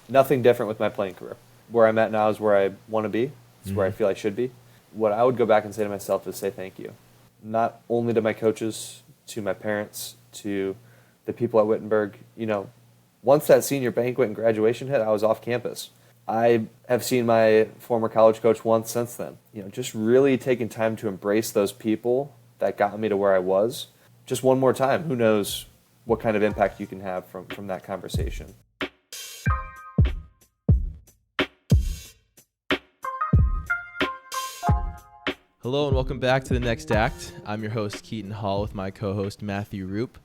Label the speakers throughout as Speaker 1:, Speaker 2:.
Speaker 1: Nothing different with my playing career. Where I'm at now is where I want to be. It's where I feel I should be. What I would go back and say to myself is say thank you. Not only to my coaches, to my parents, to the people at Wittenberg. Once that senior banquet and graduation hit, I was off campus. I have seen my former college coach once since then. Just really taking time to embrace those people that got me to where I was. Just one more time. Who knows what kind of impact you can have from that conversation.
Speaker 2: Hello and welcome back to The Next Act. I'm your host, Keaton Hall, with my co-host, Matthew Roop.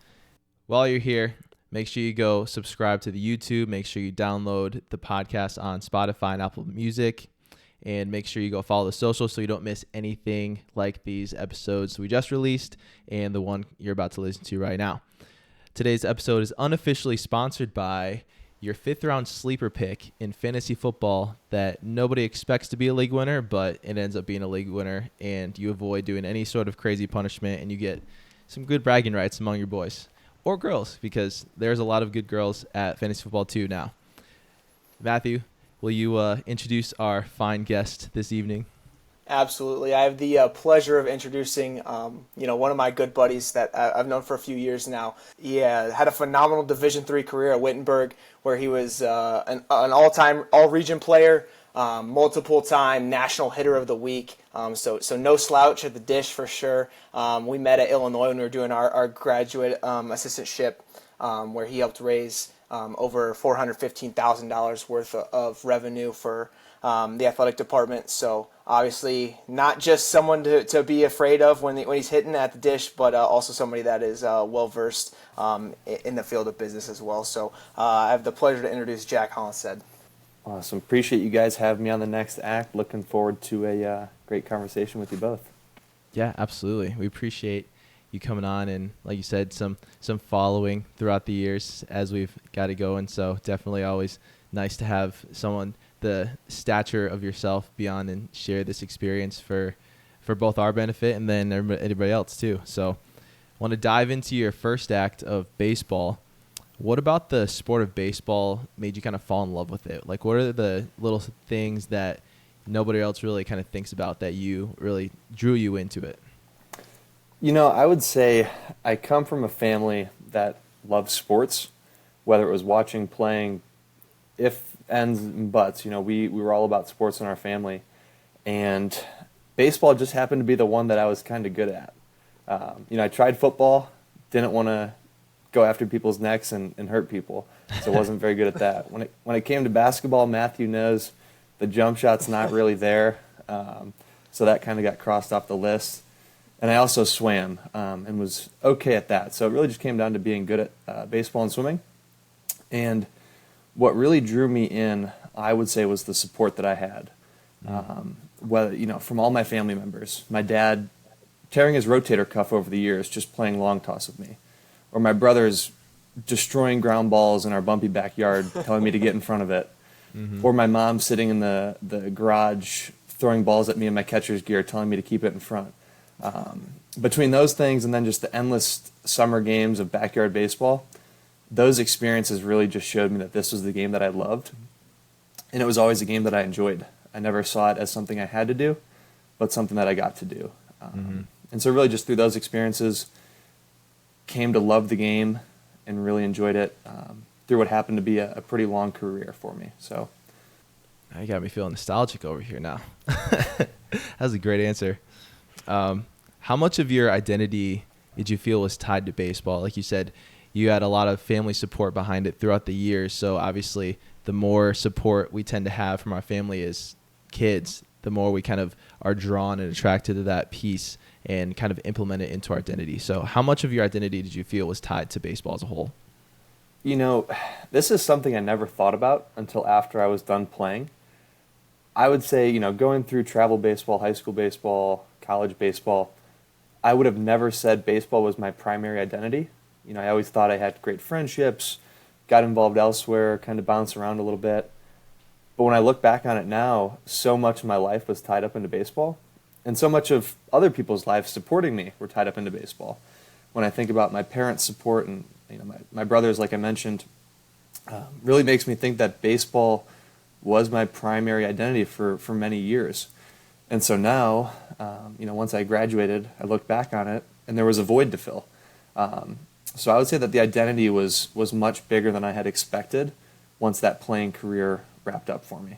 Speaker 2: While you're here, make sure you go subscribe to the YouTube. Make sure you download the podcast on Spotify and Apple Music. And make sure you go follow the socials so you don't miss anything like these episodes we just released and the one you're about to listen to right now. Today's episode is unofficially sponsored by your fifth round sleeper pick in fantasy football that nobody expects to be a league winner, but it ends up being a league winner, and you avoid doing any sort of crazy punishment, and you get some good bragging rights among your boys or girls, because there's a lot of good girls at fantasy football too now. Matthew, will you introduce our fine guest this evening?
Speaker 3: Absolutely. I have the pleasure of introducing, one of my good buddies that I've known for a few years now. He had a phenomenal Division III career at Wittenberg, where he was an all-time, all-region player, multiple-time national hitter of the week. So no slouch at the dish for sure. We met at Illinois when we were doing our graduate assistantship, where he helped raise over $415,000 worth of revenue for the athletic department. So obviously not just someone to be afraid of when he's hitting at the dish, but also somebody that is well-versed in the field of business as well. So I have the pleasure to introduce Jack Hollinshead.
Speaker 1: Awesome. Appreciate you guys having me on the Next Act. Looking forward to a great conversation with you both.
Speaker 2: Yeah, absolutely. We appreciate you coming on, and like you said, some following throughout the years as we've got it going. So definitely always nice to have someone the stature of yourself be on and share this experience for both our benefit and then everybody else too. So I want to dive into your first act of baseball. What about the sport of baseball made you kind of fall in love with it? Like, what are the little things that nobody else really kind of thinks about that you really drew you into it?
Speaker 1: I would say I come from a family that loves sports, whether it was watching, playing, if ends and buts. We were all about sports in our family, and baseball just happened to be the one that I was kind of good at. I tried football, didn't want to go after people's necks and hurt people, so wasn't very good at that. When it came to basketball, Matthew knows the jump shot's not really there, so that kind of got crossed off the list. And I also swam and was okay at that. So it really just came down to being good at baseball and swimming. And what really drew me in, I would say, was the support that I had. From all my family members. My dad tearing his rotator cuff over the years just playing long toss with me. Or my brothers destroying ground balls in our bumpy backyard, telling me to get in front of it. Mm-hmm. Or my mom sitting in the garage throwing balls at me in my catcher's gear, telling me to keep it in front. Between those things and then just the endless summer games of backyard baseball, those experiences really just showed me that this was the game that I loved, and it was always a game that I enjoyed. I never saw it as something I had to do, but something that I got to do. And so really just through those experiences, came to love the game and really enjoyed it through what happened to be a pretty long career for me. So
Speaker 2: now you got me feeling nostalgic over here now. That was a great answer. How much of your identity did you feel was tied to baseball? Like you said, you had a lot of family support behind it throughout the years. So obviously the more support we tend to have from our family as kids, the more we kind of are drawn and attracted to that piece and kind of implement it into our identity. So how much of your identity did you feel was tied to baseball as a whole?
Speaker 1: This is something I never thought about until after I was done playing. I would say, going through travel baseball, high school baseball, college baseball, I would have never said baseball was my primary identity. I always thought I had great friendships, got involved elsewhere, kind of bounced around a little bit. But when I look back on it now, so much of my life was tied up into baseball, and so much of other people's lives supporting me were tied up into baseball. When I think about my parents' support and my brothers, like I mentioned, really makes me think that baseball was my primary identity for many years. And so now, once I graduated, I looked back on it, and there was a void to fill. So I would say that the identity was much bigger than I had expected once that playing career wrapped up for me.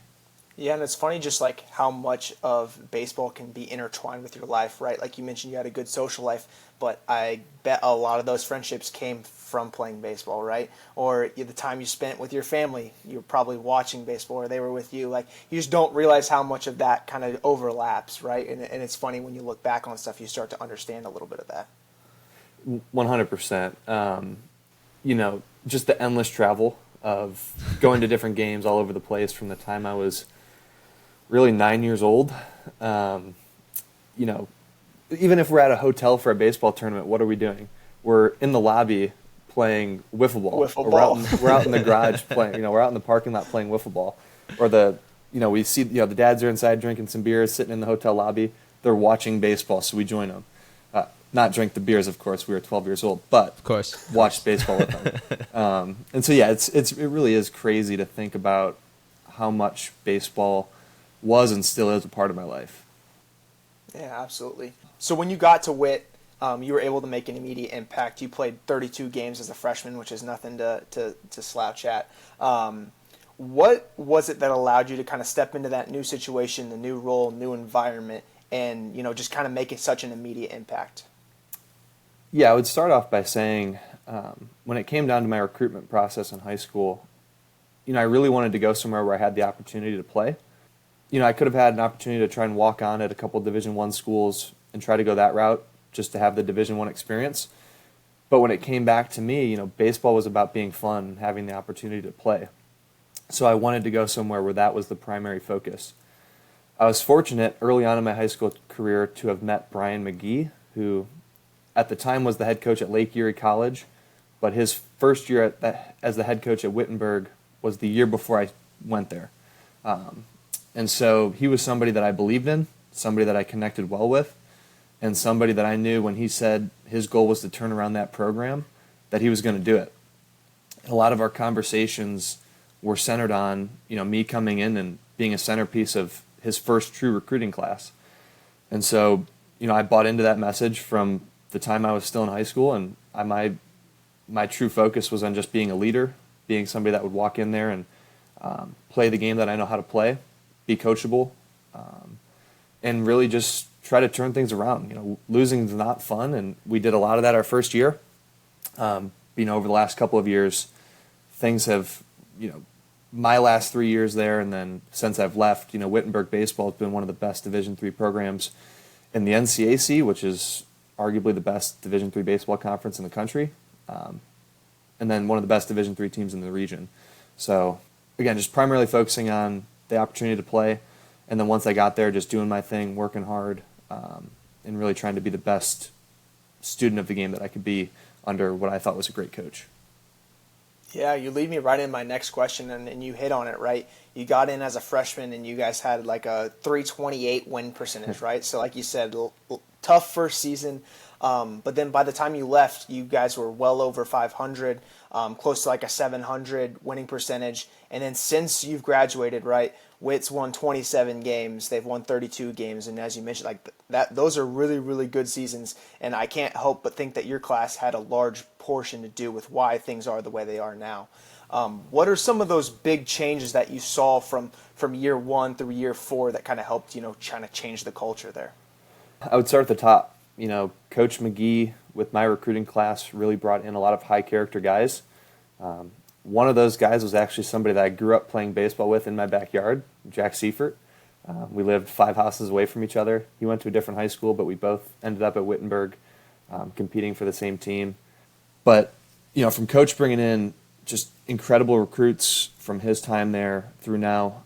Speaker 3: Yeah, and it's funny just like how much of baseball can be intertwined with your life, right? Like you mentioned, you had a good social life, but I bet a lot of those friendships came from playing baseball, right? Or the time you spent with your family, you were probably watching baseball, or they were with you. Like you just don't realize how much of that kind of overlaps, right? And it's funny when you look back on stuff, you start to understand a little bit of that.
Speaker 1: 100%. Just the endless travel of going to different games all over the place from the time I was really 9 years old. Even if we're at a hotel for a baseball tournament, what are we doing? We're in the lobby playing wiffle ball.
Speaker 3: Wiffle ball.
Speaker 1: We're out in the garage playing. We're out in the parking lot playing wiffle ball. Or we see the dads are inside drinking some beers, sitting in the hotel lobby. They're watching baseball, so we join them. Not drink the beers, of course. We were 12 years old, but
Speaker 2: Of course,
Speaker 1: watch baseball with them. And so yeah, it really is crazy to think about how much baseball was and still is a part of my life.
Speaker 3: Yeah, absolutely. So when you got to Witt, you were able to make an immediate impact. You played 32 games as a freshman, which is nothing to slouch at. What was it that allowed you to kind of step into that new situation, the new role, new environment, and just kind of make it such an immediate impact?
Speaker 1: Yeah, I would start off by saying when it came down to my recruitment process in high school, I really wanted to go somewhere where I had the opportunity to play. I could have had an opportunity to try and walk on at a couple Division I schools and try to go that route just to have the Division I experience. But when it came back to me, baseball was about being fun and having the opportunity to play. So I wanted to go somewhere where that was the primary focus. I was fortunate early on in my high school career to have met Brian McGee, who at the time was the head coach at Lake Erie College, but his first year as the head coach at Wittenberg was the year before I went there. And so he was somebody that I believed in, somebody that I connected well with, and somebody that I knew when he said his goal was to turn around that program, that he was going to do it. A lot of our conversations were centered on, me coming in and being a centerpiece of his first true recruiting class. And so, I bought into that message from the time I was still in high school, and my true focus was on just being a leader, being somebody that would walk in there and play the game that I know how to play, be coachable, and really just try to turn things around. Losing is not fun, and we did a lot of that our first year. Over the last couple of years, things have, my last 3 years there, and then since I've left, Wittenberg baseball has been one of the best Division III programs in the NCAC, which is arguably the best Division III baseball conference in the country, and then one of the best Division III teams in the region. So, again, just primarily focusing on the opportunity to play, and then once I got there, just doing my thing, working hard, and really trying to be the best student of the game that I could be under what I thought was a great coach.
Speaker 3: Yeah, you lead me right in my next question, and you hit on it, right? You got in as a freshman, and you guys had like a 328 win percentage, right? So like you said, tough first season, but then by the time you left, you guys were well over 500, close to like a 700 winning percentage. And then since you've graduated, right, Witt's won 27 games, they've won 32 games, and as you mentioned, like that, those are really, really good seasons. And I can't help but think that your class had a large portion to do with why things are the way they are now. What are some of those big changes that you saw from year one through year four that kind of helped, trying to change the culture there?
Speaker 1: I would start at the top. Coach McGee with my recruiting class really brought in a lot of high character guys. One of those guys was actually somebody that I grew up playing baseball with in my backyard, Jack Seifert. We lived 5 houses away from each other. He went to a different high school, but we both ended up at Wittenberg competing for the same team. But, from Coach bringing in just incredible recruits from his time there through now,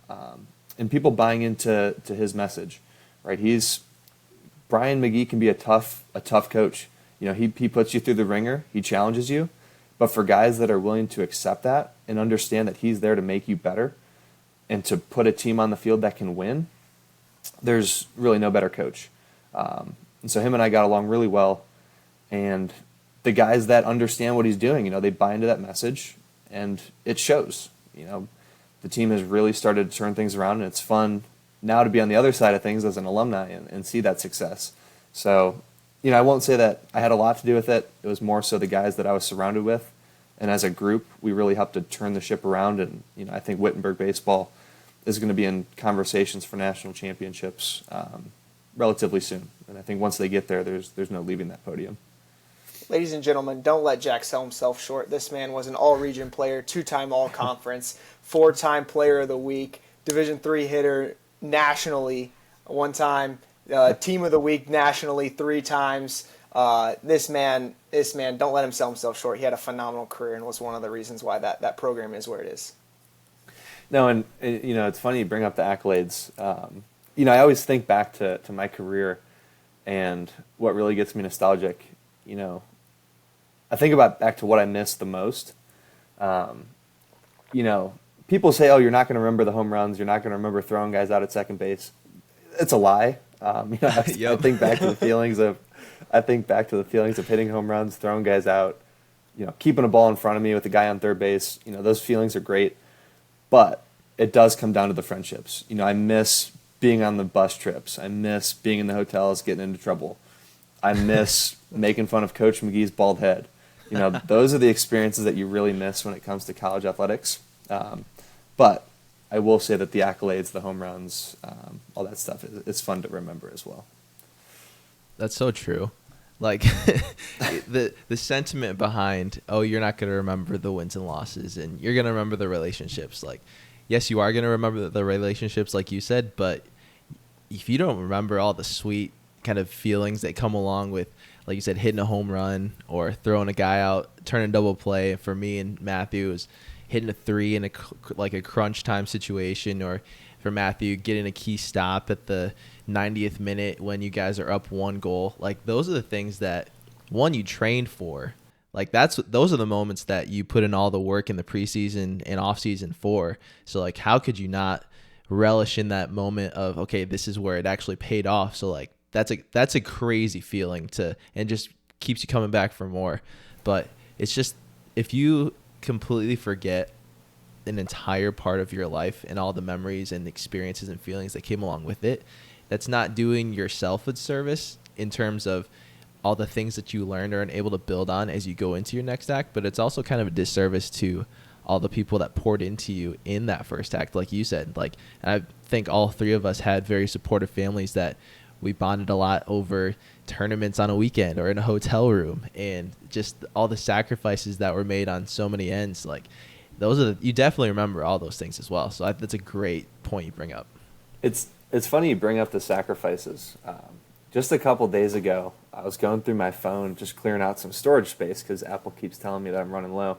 Speaker 1: and people buying into his message, right? Brian McGee can be a tough coach. He puts you through the ringer, he challenges you. But for guys that are willing to accept that and understand that he's there to make you better and to put a team on the field that can win, there's really no better coach. And so him and I got along really well. And the guys that understand what he's doing, they buy into that message. and it shows. The team has really started to turn things around, and it's fun now to be on the other side of things as an alumni and see that success. So, I won't say that I had a lot to do with it. It was more so the guys that I was surrounded with, and as a group, we really helped to turn the ship around. And I think Wittenberg baseball is going to be in conversations for national championships relatively soon. And I think once they get there, there's no leaving that podium.
Speaker 3: Ladies and gentlemen, don't let Jack sell himself short. This man was an all-region player, 2-time all-conference, 4-time player of the week, Division III hitter nationally, 1 time, team of the week nationally 3 times. This man, don't let him sell himself short. He had a phenomenal career and was one of the reasons why that program is where it is.
Speaker 1: No, and it's funny you bring up the accolades. I always think back to my career, and what really gets me nostalgic, I think about back to what I missed the most. People say, "Oh, you're not going to remember the home runs. You're not going to remember throwing guys out at second base." It's a lie. I think back to the feelings of hitting home runs, throwing guys out, keeping a ball in front of me with a guy on third base. Those feelings are great, but it does come down to the friendships. I miss being on the bus trips. I miss being in the hotels, getting into trouble. I miss making fun of Coach McGee's bald head. Those are the experiences that you really miss when it comes to college athletics. But I will say that the accolades, the home runs, all that stuff, it's fun to remember as well.
Speaker 2: That's so true. Like the sentiment behind, oh, you're not going to remember the wins and losses, and you're going to remember the relationships. Like, yes, you are going to remember the relationships, like you said, but if you don't remember all the sweet kind of feelings that come along with, like you said, hitting a home run or throwing a guy out, turning double play. For me and Matthew, it was hitting a 3 in a crunch time situation, or for Matthew, getting a key stop at the 90th minute when you guys are up 1 goal. Like, those are the things that, one, you trained for. Like, those are the moments that you put in all the work in the preseason and offseason for. So, like, how could you not relish in that moment of, okay, this is where it actually paid off? So, like, that's a crazy feeling and just keeps you coming back for more. But it's just, if you completely forget an entire part of your life and all the memories and experiences and feelings that came along with it, that's not doing yourself a service in terms of all the things that you learned or are able to build on as you go into your next act, but it's also kind of a disservice to all the people that poured into you in that first act. Like you said, like, I think all 3 of us had very supportive families that we bonded a lot over tournaments on a weekend or in a hotel room, and just all the sacrifices that were made on so many ends. Like, you definitely remember all those things as well. So that's a great point you bring up.
Speaker 1: It's funny you bring up the sacrifices. Just a couple days ago, I was going through my phone, just clearing out some storage space because Apple keeps telling me that I'm running low.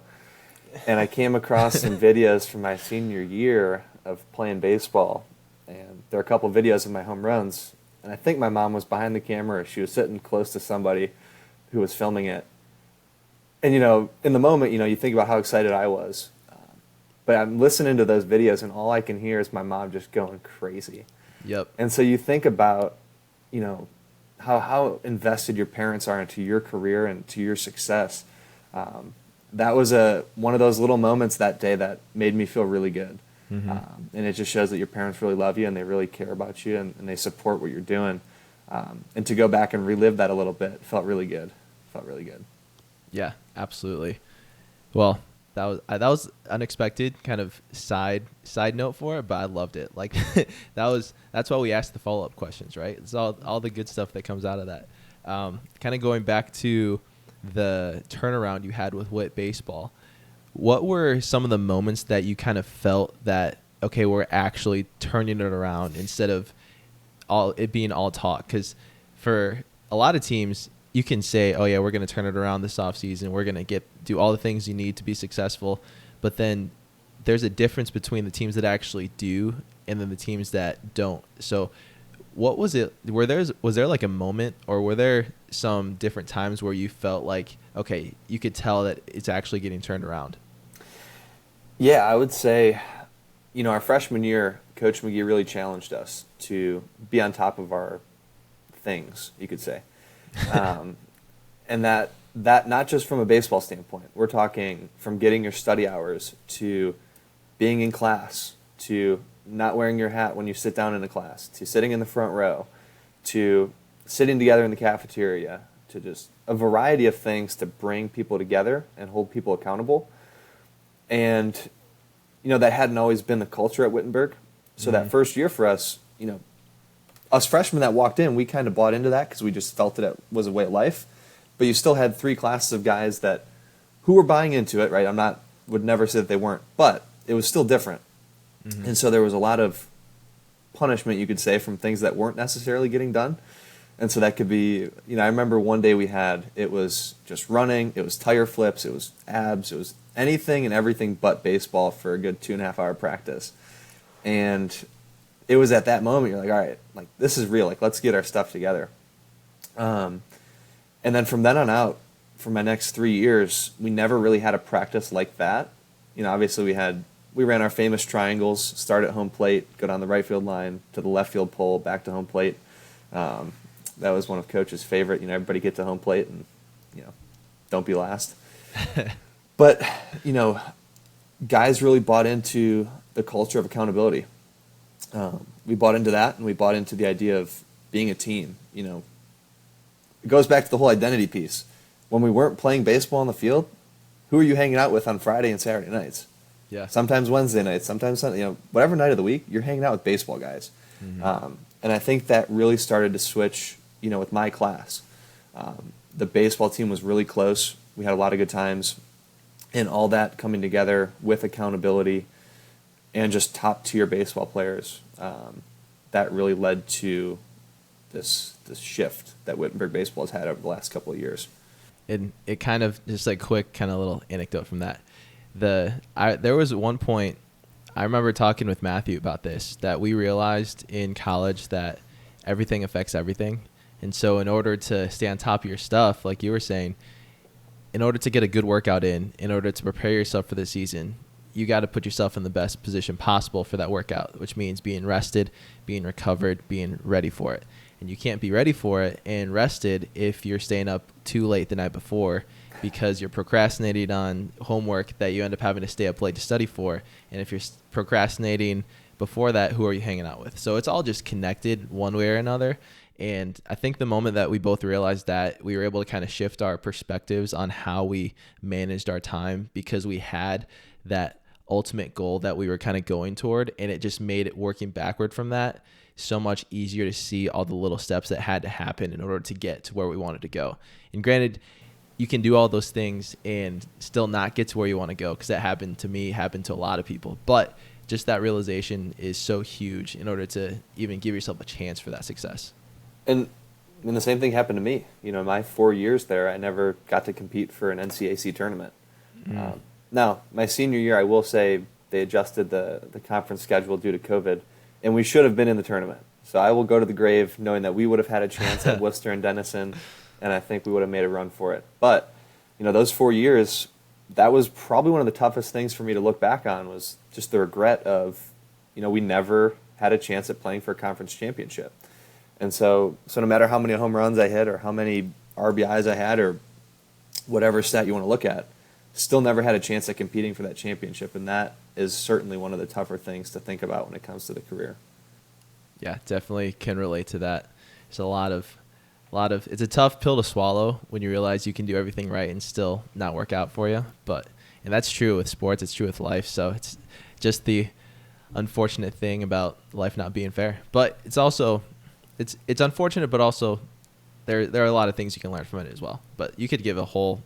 Speaker 1: And I came across some videos from my senior year of playing baseball. And there are a couple videos of my home runs. And I think my mom was behind the camera, or she was sitting close to somebody who was filming it. And, in the moment, you think about how excited I was. But I'm listening to those videos, and all I can hear is my mom just going crazy.
Speaker 2: Yep.
Speaker 1: And so you think about, how invested your parents are into your career and to your success. That was one of those little moments that day that made me feel really good. Mm-hmm. And it just shows that your parents really love you and they really care about you, and they support what you're doing. And to go back and relive that a little bit felt really good.
Speaker 2: Yeah, absolutely. Well, that was unexpected kind of side note for it, but I loved it. Like, that's why we asked the follow-up questions, right? It's all the good stuff that comes out of that. Kind of going back to the turnaround you had with Witt baseball, what were some of the moments that you kind of felt that, okay, we're actually turning it around instead of it being all talk? Because for a lot of teams, you can say, oh yeah, we're going to turn it around this offseason, we're going to do all the things you need to be successful, but then there's a difference between the teams that actually do and then the teams that don't. So what was it, was there like a moment, or were there some different times where you felt like, okay, you could tell that it's actually getting turned around?
Speaker 1: Yeah, I would say, our freshman year, Coach McGee really challenged us to be on top of our things, you could say. And that that not just from a baseball standpoint. We're talking from getting your study hours to being in class to not wearing your hat when you sit down in a class to sitting in the front row to sitting together in the cafeteria to just a variety of things to bring people together and hold people accountable. And, that hadn't always been the culture at Wittenberg. So that first year for us, us freshmen that walked in, we kind of bought into that because we just felt it was a way of life. But you still had 3 classes of guys who were buying into it, right? Would never say that they weren't, but it was still different. Mm-hmm. And so there was a lot of punishment, you could say, from things that weren't necessarily getting done. And so that could be, I remember one day it was just running, it was tire flips, it was abs, it was anything and everything but baseball for a good 2.5 hour practice. And it was at that moment, you're like, all right, like this is real, like let's get our stuff together. And then from then on out, for my next 3 years, we never really had a practice like that. Obviously we ran our famous triangles, start at home plate, go down the right field line to the left field pole, back to home plate. That was one of Coach's favorite. Everybody get to home plate and, don't be last. But, guys really bought into the culture of accountability. We bought into that, and we bought into the idea of being a team. It goes back to the whole identity piece. When we weren't playing baseball on the field, who are you hanging out with on Friday and Saturday nights?
Speaker 2: Yeah.
Speaker 1: Sometimes Wednesday nights, sometimes Sunday, whatever night of the week, you're hanging out with baseball guys. Mm-hmm. And I think that really started to switch, with my class. The baseball team was really close. We had a lot of good times. And all that coming together with accountability and just top-tier baseball players, that really led to this shift that Wittenberg baseball has had over the last couple of years.
Speaker 2: And it kind of, just like quick kind of little anecdote from that. There was one point, I remember talking with Matthew about this, that we realized in college that everything affects everything. And so in order to stay on top of your stuff, like you were saying, in order to get a good workout in order to prepare yourself for the season, you got to put yourself in the best position possible for that workout, which means being rested, being recovered, being ready for it. And you can't be ready for it and rested if you're staying up too late the night before because you're procrastinating on homework that you end up having to stay up late to study for. And if you're procrastinating before that, who are you hanging out with? So it's all just connected one way or another. And I think the moment that we both realized that, we were able to kind of shift our perspectives on how we managed our time because we had that ultimate goal that we were kind of going toward. And it just made it, working backward from that, so much easier to see all the little steps that had to happen in order to get to where we wanted to go. And granted, you can do all those things and still not get to where you want to go, because that happened to me, happened to a lot of people. But just that realization is so huge in order to even give yourself a chance for that success.
Speaker 1: And the same thing happened to me. My 4 years there, I never got to compete for an NCAC tournament. Mm. Now, my senior year, I will say they adjusted the conference schedule due to COVID, and we should have been in the tournament. So I will go to the grave knowing that we would have had a chance at Worcester and Denison, and I think we would have made a run for it. But, those 4 years, that was probably one of the toughest things for me to look back on, was just the regret of, we never had a chance at playing for a conference championship. And so no matter how many home runs I hit or how many RBIs I had or whatever stat you want to look at, still never had a chance at competing for that championship. And that is certainly one of the tougher things to think about when it comes to the career.
Speaker 2: Yeah, definitely can relate to that. It's it's a tough pill to swallow when you realize you can do everything right and still not work out for you. And that's true with sports. It's true with life. So it's just the unfortunate thing about life not being fair. But it's also, it's unfortunate, but also there are a lot of things you can learn from it as well. But you could give a whole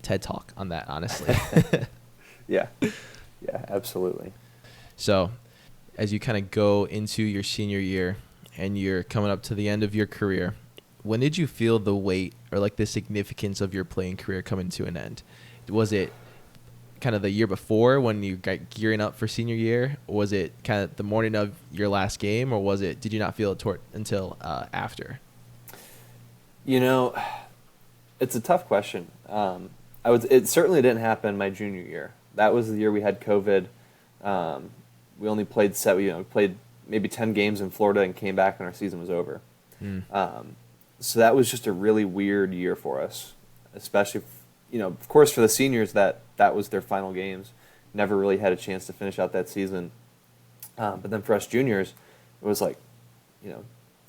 Speaker 2: TED Talk on that, honestly.
Speaker 1: Yeah, absolutely.
Speaker 2: So as you kind of go into your senior year and you're coming up to the end of your career, when did you feel the weight or like the significance of your playing career coming to an end? Was it kind of the year before when you got gearing up for senior year? Or was it kind of the morning of your last game, or did you not feel it until after?
Speaker 1: It's a tough question. It certainly didn't happen my junior year. That was the year we had COVID. We only played played maybe 10 games in Florida and came back when our season was over. So that was just a really weird year for us. especially, of course for the seniors that was their final games. Never really had a chance to finish out that season. But then for us juniors, it was like,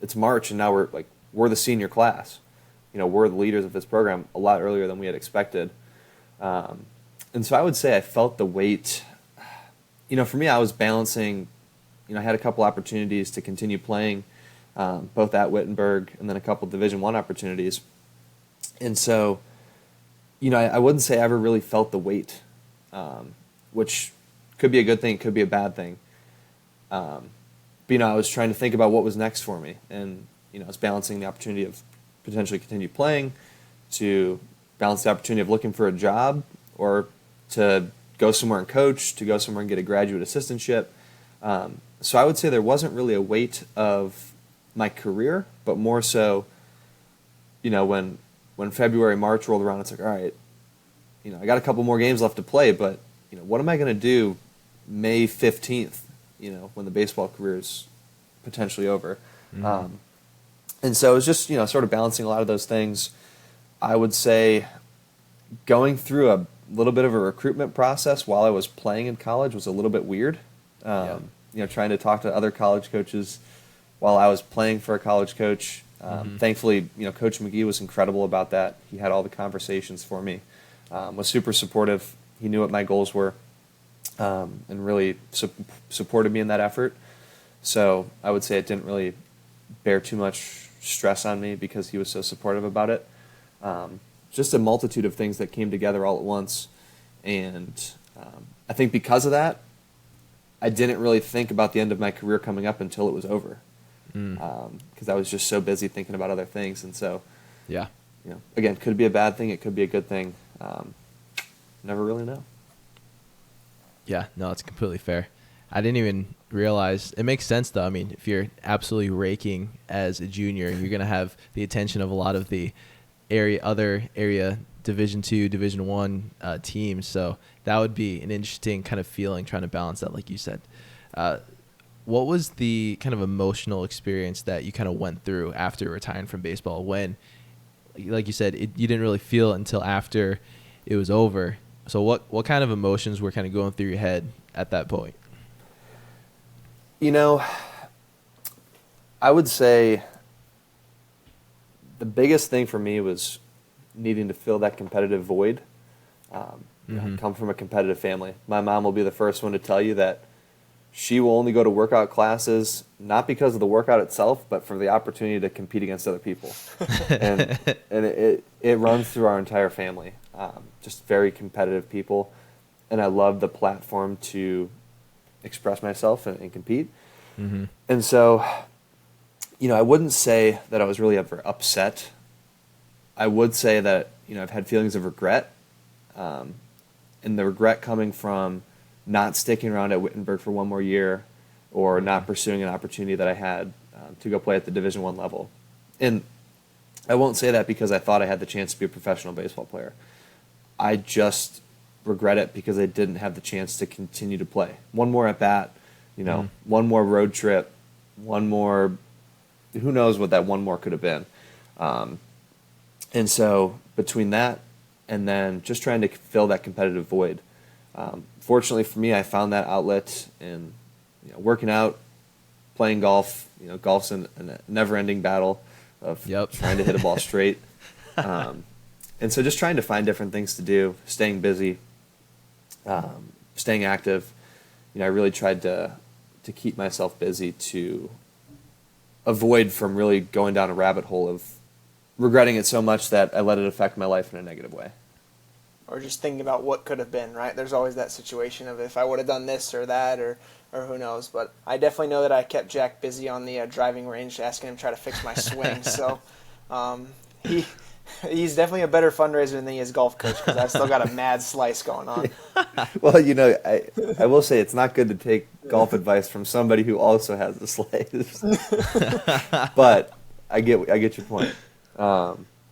Speaker 1: it's March and now we're the senior class. We're the leaders of this program a lot earlier than we had expected. And so I would say I felt the weight. For me, I was balancing. I had a couple opportunities to continue playing, both at Wittenberg and then a couple Division I opportunities. And so, I wouldn't say I ever really felt the weight, which could be a good thing, could be a bad thing. But, I was trying to think about what was next for me. And, I was balancing the opportunity of potentially continue playing to balance the opportunity of looking for a job or to go somewhere and coach, to go somewhere and get a graduate assistantship. So I would say there wasn't really a weight of my career, but more so, when February, March rolled around, it's like, all right, I got a couple more games left to play, but, what am I going to do May 15th, when the baseball career is potentially over? Mm-hmm. And so it was just, sort of balancing a lot of those things. I would say going through a little bit of a recruitment process while I was playing in college was a little bit weird. Trying to talk to other college coaches while I was playing for a college coach. Thankfully, Coach McGee was incredible about that. He had all the conversations for me, was super supportive. He knew what my goals were, and really supported me in that effort. So I would say it didn't really bear too much stress on me because he was so supportive about it. Just a multitude of things that came together all at once. And I think because of that, I didn't really think about the end of my career coming up until it was over. Because I was just so busy thinking about other things. And so, again, could be a bad thing. It could be a good thing. Never really know.
Speaker 2: Yeah, no, it's completely fair. I didn't even realize. It makes sense, though. I mean, if you're absolutely raking as a junior, you're going to have the attention of a lot of the other area Division II, Division I teams. So that would be an interesting kind of feeling, trying to balance that, like you said. What was the kind of emotional experience that you kind of went through after retiring from baseball when, like you said, you didn't really feel it until after it was over? So what kind of emotions were kind of going through your head at that point?
Speaker 1: I would say the biggest thing for me was needing to fill that competitive void. I come from a competitive family. My mom will be the first one to tell you that she will only go to workout classes, not because of the workout itself, but for the opportunity to compete against other people. and it runs through our entire family. Just very competitive people. And I love the platform to express myself and compete. And so, I wouldn't say that I was really ever upset. I would say that, I've had feelings of regret. And the regret coming from not sticking around at Wittenberg for one more year or not pursuing an opportunity that I had to go play at the Division I level. And I won't say that because I thought I had the chance to be a professional baseball player. I just regret it because I didn't have the chance to continue to play. One more at bat, one more road trip, one more, who knows what that one more could have been. And so between that and then just trying to fill that competitive void, fortunately for me, I found that outlet in working out, playing golf. Golf's a never-ending battle of trying to hit a ball straight. And so just trying to find different things to do, staying busy, staying active. I really tried to keep myself busy to avoid from really going down a rabbit hole of regretting it so much that I let it affect my life in a negative way.
Speaker 3: Or just thinking about what could have been, right? There's always that situation of if I would have done this or that or who knows. But I definitely know that I kept Jack busy on the driving range, asking him to try to fix my swing. So he's definitely a better fundraiser than he is golf coach because I've still got a mad slice going on.
Speaker 1: Well, I will say it's not good to take golf advice from somebody who also has a slice. But I get your point.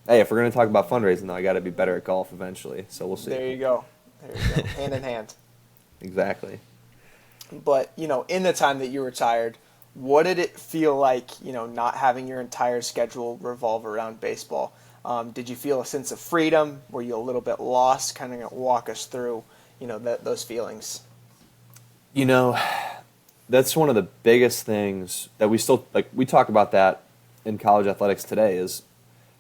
Speaker 1: Hey, if we're going to talk about fundraising, though, I got to be better at golf eventually. So we'll see.
Speaker 3: There you go. Hand in hand.
Speaker 1: Exactly.
Speaker 3: But, in the time that you retired, what did it feel like, not having your entire schedule revolve around baseball? Did you feel a sense of freedom? Were you a little bit lost? Kind of walk us through, those feelings.
Speaker 1: That's one of the biggest things that we still, like, we talk about that in college athletics today, is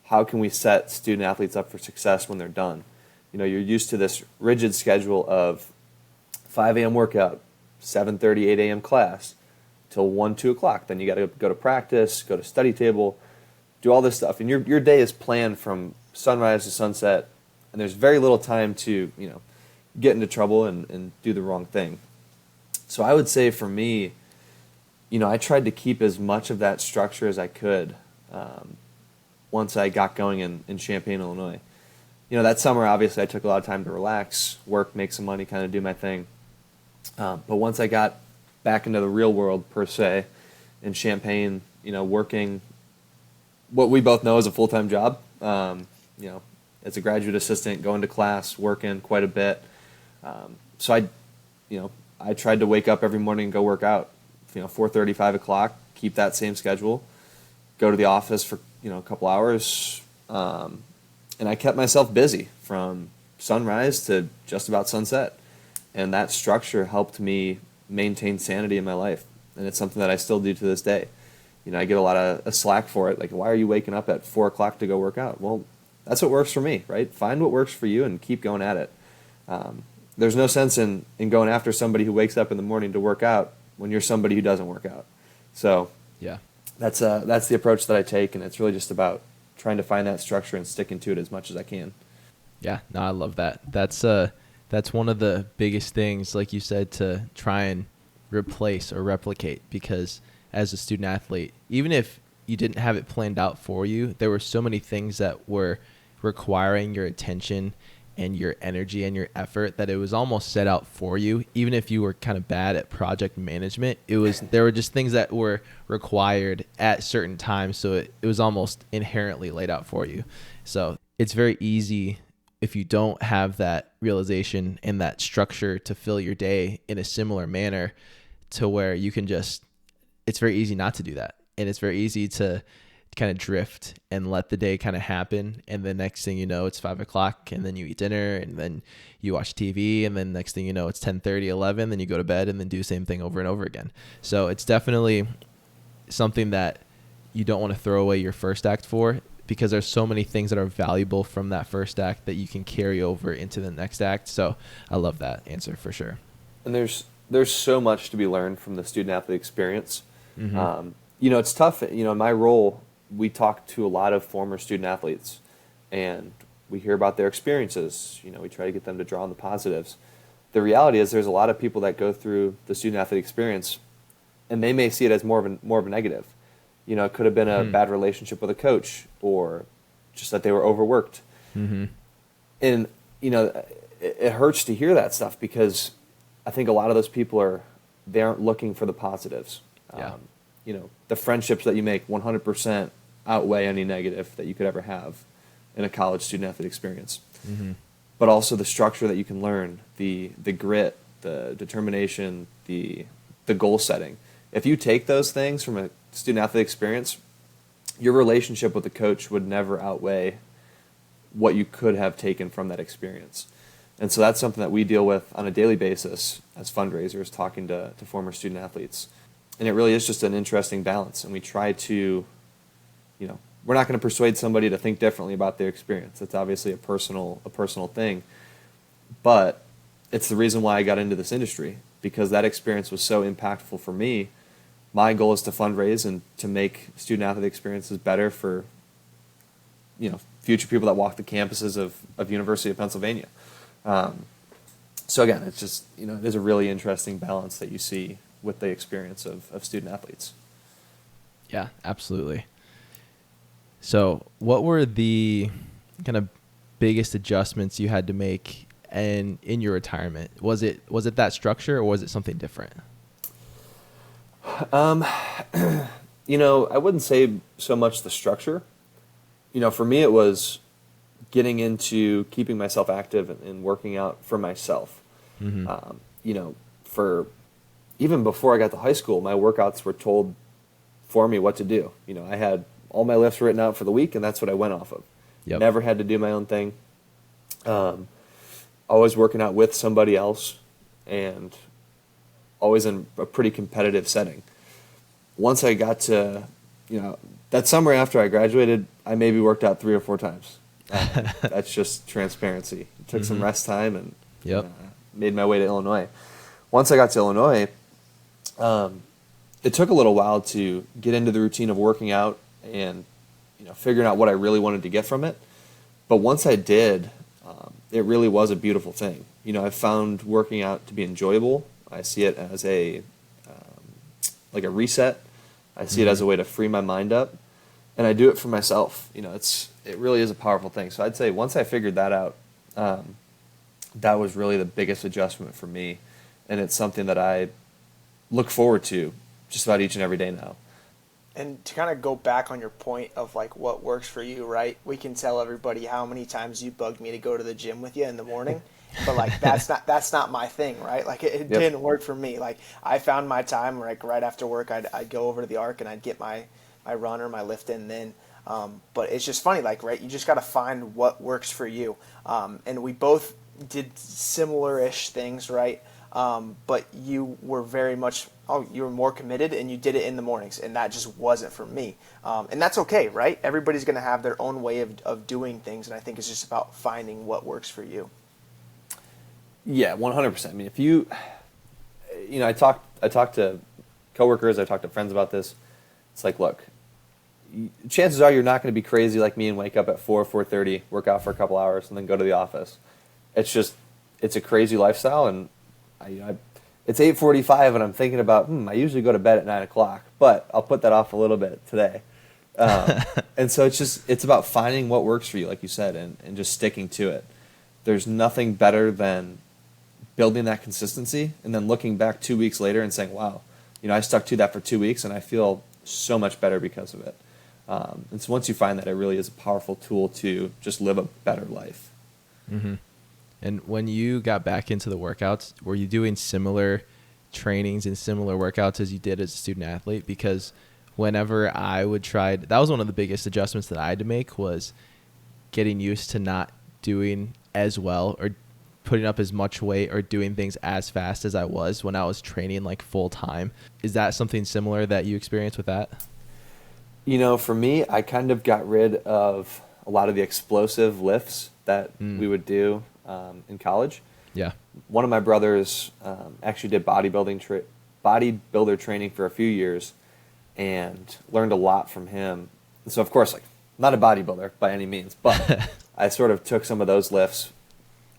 Speaker 1: how can we set student athletes up for success when they're done? You're used to this rigid schedule of 5 a.m. workout, 7:30, 8 a.m. class, till 1, 2 o'clock. Then you got to go to practice, go to study table, do all this stuff. And your day is planned from sunrise to sunset, and there's very little time to, get into trouble and do the wrong thing. So I would say for me, I tried to keep as much of that structure as I could once I got going in Champaign, Illinois. That summer, obviously, I took a lot of time to relax, work, make some money, kind of do my thing. But once I got back into the real world, per se, in Champaign, working what we both know is a full-time job, as a graduate assistant, going to class, working quite a bit. So I tried to wake up every morning and go work out, 4:30, 5 o'clock, keep that same schedule, go to the office for, a couple hours, and I kept myself busy from sunrise to just about sunset. And that structure helped me maintain sanity in my life. And it's something that I still do to this day. I get a lot of slack for it. Like, why are you waking up at 4 o'clock to go work out? Well, that's what works for me, right? Find what works for you and keep going at it. There's no sense in going after somebody who wakes up in the morning to work out when you're somebody who doesn't work out. So
Speaker 2: yeah,
Speaker 1: that's the approach that I take, and it's really just about trying to find that structure and sticking to it as much as I can.
Speaker 2: Yeah, no, I love that. That's one of the biggest things, like you said, to try and replace or replicate, because as a student athlete, even if you didn't have it planned out for you, there were so many things that were requiring your attention and your energy and your effort that it was almost set out for you. Even if you were kind of bad at project management, there were just things that were required at certain times, so it was almost inherently laid out for you. So it's very easy, if you don't have that realization and that structure to fill your day in a similar manner, to where you can it's very easy not to do that. And it's very easy to kind of drift and let the day kind of happen. And the next thing you know, it's 5 o'clock, and then you eat dinner, and then you watch TV. And then next thing you know, it's 10:30, 11, then you go to bed, and then do the same thing over and over again. So it's definitely something that you don't want to throw away your first act for, because there's so many things that are valuable from that first act that you can carry over into the next act. So I love that answer for sure.
Speaker 1: And there's so much to be learned from the student athlete experience.
Speaker 2: Mm-hmm.
Speaker 1: It's tough. In my role, we talk to a lot of former student athletes, and we hear about their experiences. We try to get them to draw on the positives. The reality is there's a lot of people that go through the student athlete experience, and they may see it as more of a negative. It could have been a bad relationship with a coach, or just that they were overworked.
Speaker 2: Mm-hmm.
Speaker 1: And, it hurts to hear that stuff, because I think a lot of those people they aren't looking for the positives.
Speaker 2: Yeah.
Speaker 1: The friendships that you make 100% outweigh any negative that you could ever have in a college student athlete experience.
Speaker 2: Mm-hmm.
Speaker 1: But also the structure that you can learn, the grit, the determination, the goal setting. If you take those things from a student athlete experience, your relationship with the coach would never outweigh what you could have taken from that experience. And so that's something that we deal with on a daily basis as fundraisers, talking to former student athletes. And it really is just an interesting balance. And we try to, we're not going to persuade somebody to think differently about their experience. It's obviously a personal thing. But it's the reason why I got into this industry, because that experience was so impactful for me. My goal is to fundraise and to make student athlete experiences better for, future people that walk the campuses of University of Pennsylvania. So again, it's just, it is a really interesting balance that you see with the experience of student athletes.
Speaker 2: Yeah, absolutely. So what were the kind of biggest adjustments you had to make in your retirement? Was it that structure, or was it something different?
Speaker 1: I wouldn't say so much the structure. For me, it was getting into keeping myself active and working out for myself. Mm-hmm. For even before I got to high school, my workouts were told for me what to do. I had all my lifts written out for the week, and that's what I went off of.
Speaker 2: Yep.
Speaker 1: Never had to do my own thing. Always working out with somebody else, and always in a pretty competitive setting. Once I got to, that summer after I graduated, I maybe worked out 3 or 4 times. That's just transparency. Took some rest time and
Speaker 2: Yep.
Speaker 1: made my way to Illinois. Once I got to Illinois, it took a little while to get into the routine of working out and figuring out what I really wanted to get from it. But once I did, it really was a beautiful thing. I found working out to be enjoyable. I see it as like a reset. I see it as a way to free my mind up, and I do it for myself. It really is a powerful thing. So I'd say once I figured that out, that was really the biggest adjustment for me, and it's something that I look forward to just about each and every day now.
Speaker 3: And to kind of go back on your point of like what works for you, right? We can tell everybody how many times you bugged me to go to the gym with you in the morning, but like that's not my thing, right? Like it didn't work for me. Like I found my time like right after work, I'd go over to the Arc and I'd get my run or my lift in then. But it's just funny, like right, you just got to find what works for you. And we both did similar-ish things, right? But you were very much, you were more committed and you did it in the mornings, and that just wasn't for me. And that's okay, right? Everybody's going to have their own way of doing things, and I think it's just about finding what works for you.
Speaker 1: Yeah, 100%. I mean, if I talk to coworkers, I talk to friends about this. It's like, look, chances are you're not going to be crazy like me and wake up at 4:30, work out for a couple hours, and then go to the office. It's a crazy lifestyle, and it's 8:45, and I'm thinking about, I usually go to bed at 9 o'clock, but I'll put that off a little bit today. And so it's about finding what works for you, like you said, and just sticking to it. There's nothing better than building that consistency and then looking back 2 weeks later and saying, wow, I stuck to that for 2 weeks and I feel so much better because of it. And so once you find that, it really is a powerful tool to just live a better life.
Speaker 2: Mm-hmm. And when you got back into the workouts, were you doing similar trainings and similar workouts as you did as a student athlete? Because whenever I would try, that was one of the biggest adjustments that I had to make, was getting used to not doing as well or putting up as much weight or doing things as fast as I was when I was training like full time. Is that something similar that you experienced with that?
Speaker 1: For me, I kind of got rid of a lot of the explosive lifts that we would do in college.
Speaker 2: Yeah.
Speaker 1: One of my brothers actually did bodybuilder training for a few years and learned a lot from him. And so, of course, like, not a bodybuilder by any means, but I sort of took some of those lifts.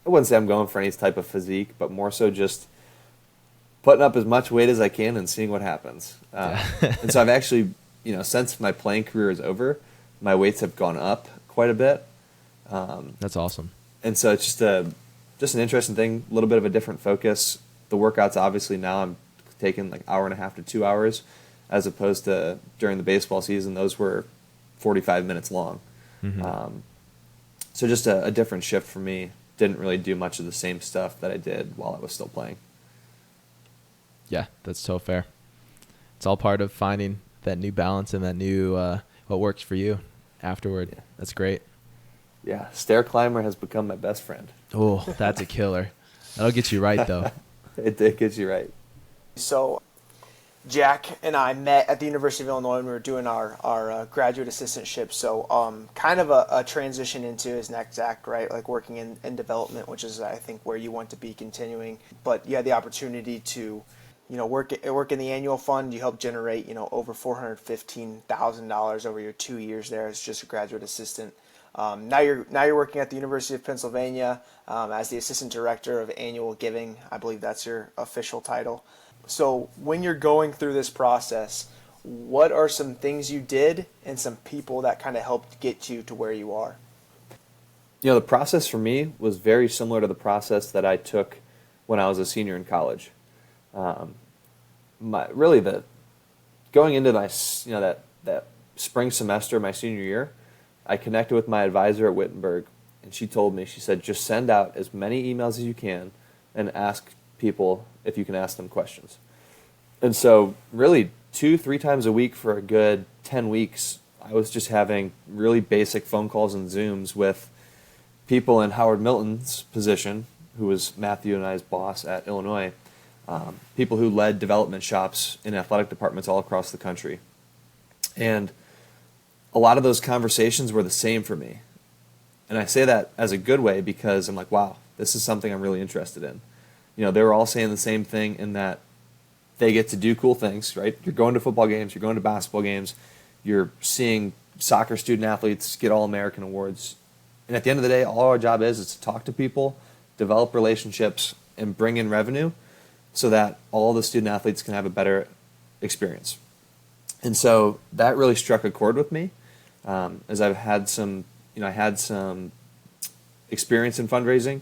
Speaker 1: I wouldn't say I'm going for any type of physique, but more so just putting up as much weight as I can and seeing what happens. And so I've actually, since my playing career is over, my weights have gone up quite a bit.
Speaker 2: That's awesome.
Speaker 1: And so it's just an interesting thing, a little bit of a different focus. The workouts, obviously, now I'm taking like hour and a half to 2 hours, as opposed to during the baseball season, those were 45 minutes long. Mm-hmm. So just a different shift for me. Didn't really do much of the same stuff that I did while I was still playing.
Speaker 2: Yeah, that's so fair. It's all part of finding that new balance and that new what works for you afterward. Yeah. That's great.
Speaker 1: Yeah, stair climber has become my best friend.
Speaker 2: Oh, that's a killer. That'll get you right, though.
Speaker 1: It gets you right.
Speaker 3: So Jack and I met at the University of Illinois when we were doing our graduate assistantship. So kind of a transition into his next act, right? Like working in development, which is, I think, where you want to be continuing. But you had the opportunity to, work in the annual fund. You helped generate, over $415,000 over your 2 years there as just a graduate assistant. Now you're working at the University of Pennsylvania as the assistant director of annual giving. I believe that's your official title. So when you're going through this process, what are some things you did and some people that kind of helped get you to where you are?
Speaker 1: The process for me was very similar to the process that I took when I was a senior in college. Going into my that spring semester, my senior year, I connected with my advisor at Wittenberg, and she told me, she said, just send out as many emails as you can and ask people if you can ask them questions. And so really 2-3 times a week for a good 10 weeks, I was just having really basic phone calls and Zooms with people in Howard Milton's position, who was Matthew and I's boss at Illinois, people who led development shops in athletic departments all across the country. And a lot of those conversations were the same for me. And I say that as a good way because I'm like, wow, this is something I'm really interested in. They were all saying the same thing in that they get to do cool things, right? You're going to football games, you're going to basketball games, you're seeing soccer student athletes get All-American awards. And at the end of the day, all our job is to talk to people, develop relationships, and bring in revenue so that all the student athletes can have a better experience. And so that really struck a chord with me, as I've had I had some experience in fundraising,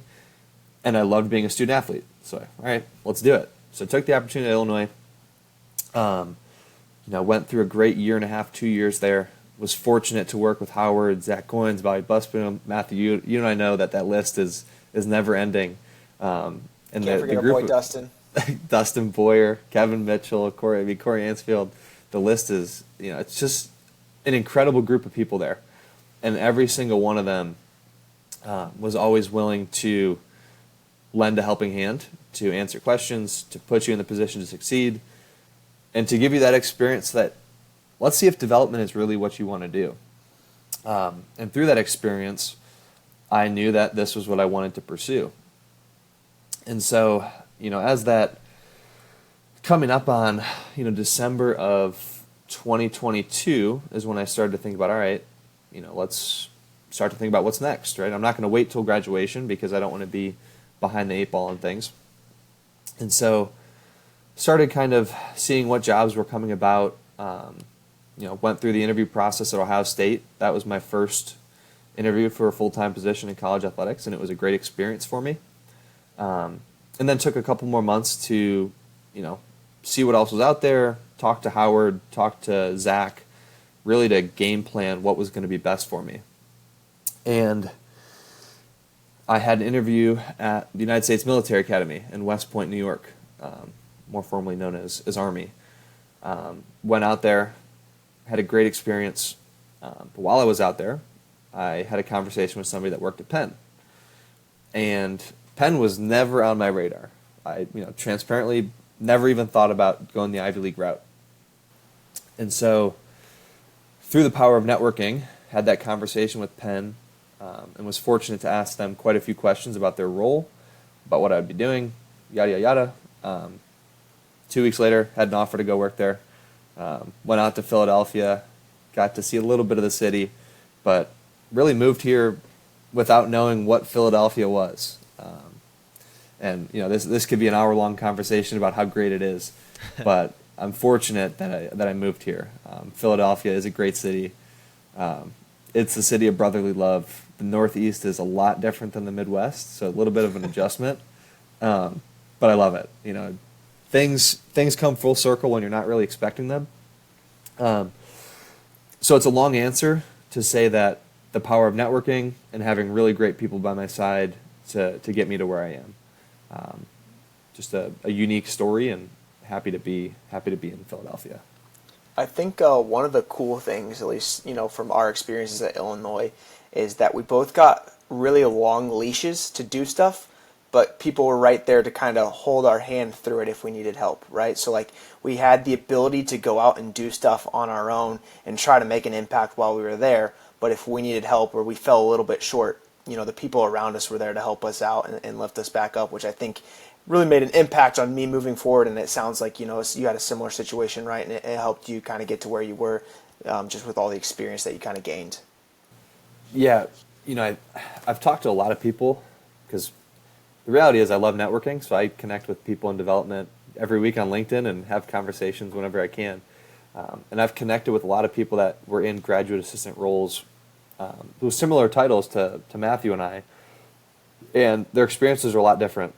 Speaker 1: and I loved being a student athlete. So, all right, let's do it. So I took the opportunity at Illinois. Went through a great year and a half, 2 years there. Was fortunate to work with Howard, Zach Goins, Bobby Busboom, Matthew. You and I know that list is never ending. And
Speaker 3: Can't forget our boy Dustin.
Speaker 1: Dustin Boyer, Kevin Mitchell, Corey Ansfield. The list is, it's just an incredible group of people there. And every single one of them was always willing to lend a helping hand, to answer questions, to put you in the position to succeed, and to give you that experience that, let's see if development is really what you want to do. And through that experience, I knew that this was what I wanted to pursue. And so, as that coming up on, December of 2022 is when I started to think about, all right, let's start to think about what's next, right? I'm not going to wait till graduation because I don't want to be behind the eight ball on things. And so started kind of seeing what jobs were coming about. Went through the interview process at Ohio State. That was my first interview for a full-time position in college athletics, and it was a great experience for me. And then took a couple more months to, see what else was out there, talk to Howard, talk to Zach, really to game plan what was going to be best for me. And I had an interview at the United States Military Academy in West Point, New York, more formally known as Army. Went out there, had a great experience. But while I was out there, I had a conversation with somebody that worked at Penn. And Penn was never on my radar. I, transparently never even thought about going the Ivy League route. And so through the power of networking, had that conversation with Penn, and was fortunate to ask them quite a few questions about their role, about what I would be doing, yada, yada, yada. 2 weeks later, had an offer to go work there. Went out to Philadelphia, got to see a little bit of the city, but really moved here without knowing what Philadelphia was. And this could be an hour-long conversation about how great it is, but I'm fortunate that I moved here. Philadelphia is a great city. It's the city of brotherly love. The Northeast is a lot different than the Midwest, so a little bit of an adjustment. But I love it. Things come full circle when you're not really expecting them. So it's a long answer to say that the power of networking and having really great people by my side to get me to where I am. Just a unique story, and happy to be in Philadelphia.
Speaker 3: I think one of the cool things, at least from our experiences at Illinois, is that we both got really long leashes to do stuff, but people were right there to kind of hold our hand through it if we needed help, right? So we had the ability to go out and do stuff on our own and try to make an impact while we were there. But if we needed help or we fell a little bit short, the people around us were there to help us out and lift us back up, which I think really made an impact on me moving forward. And it sounds like, you had a similar situation, right? And it helped you kind of get to where you were, just with all the experience that you kind of gained.
Speaker 1: Yeah. I've talked to a lot of people because the reality is I love networking. So I connect with people in development every week on LinkedIn and have conversations whenever I can. And I've connected with a lot of people that were in graduate assistant roles who have similar titles to Matthew and I, and their experiences are a lot different.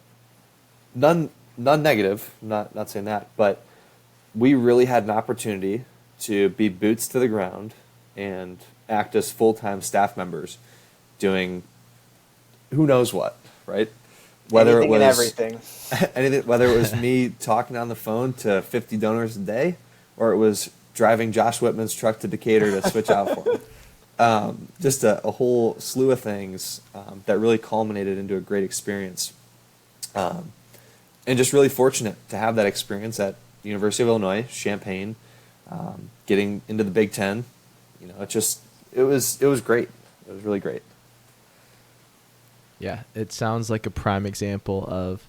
Speaker 1: None negative, not saying that, but we really had an opportunity to be boots to the ground and act as full-time staff members doing who knows what, right? Whether
Speaker 3: anything
Speaker 1: it was
Speaker 3: and everything.
Speaker 1: anything, whether it was me talking on the phone to 50 donors a day, or it was driving Josh Whitman's truck to Decatur to switch out for him. Just a whole slew of things that really culminated into a great experience. And just really fortunate to have that experience at the University of Illinois, Champaign, getting into the Big Ten. It was great. It was really great.
Speaker 2: Yeah, it sounds like a prime example of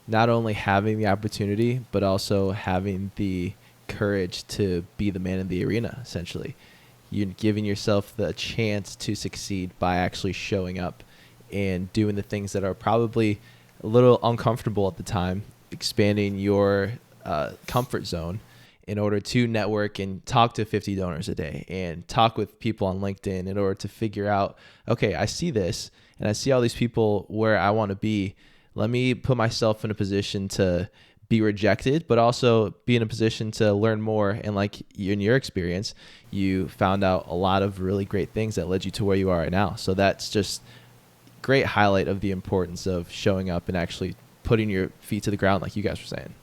Speaker 2: not only having the opportunity, but also having the courage to be the man in the arena, essentially. You're giving yourself the chance to succeed by actually showing up and doing the things that are probably a little uncomfortable at the time, expanding your comfort zone in order to network and talk to 50 donors a day and talk with people on LinkedIn in order to figure out, okay, I see this and I see all these people where I want to be. Let me put myself in a position to be rejected, but also be in a position to learn more. And like in your experience, you found out a lot of really great things that led you to where you are right now. So that's just great highlight of the importance of showing up and actually putting your feet to the ground, like you guys were saying.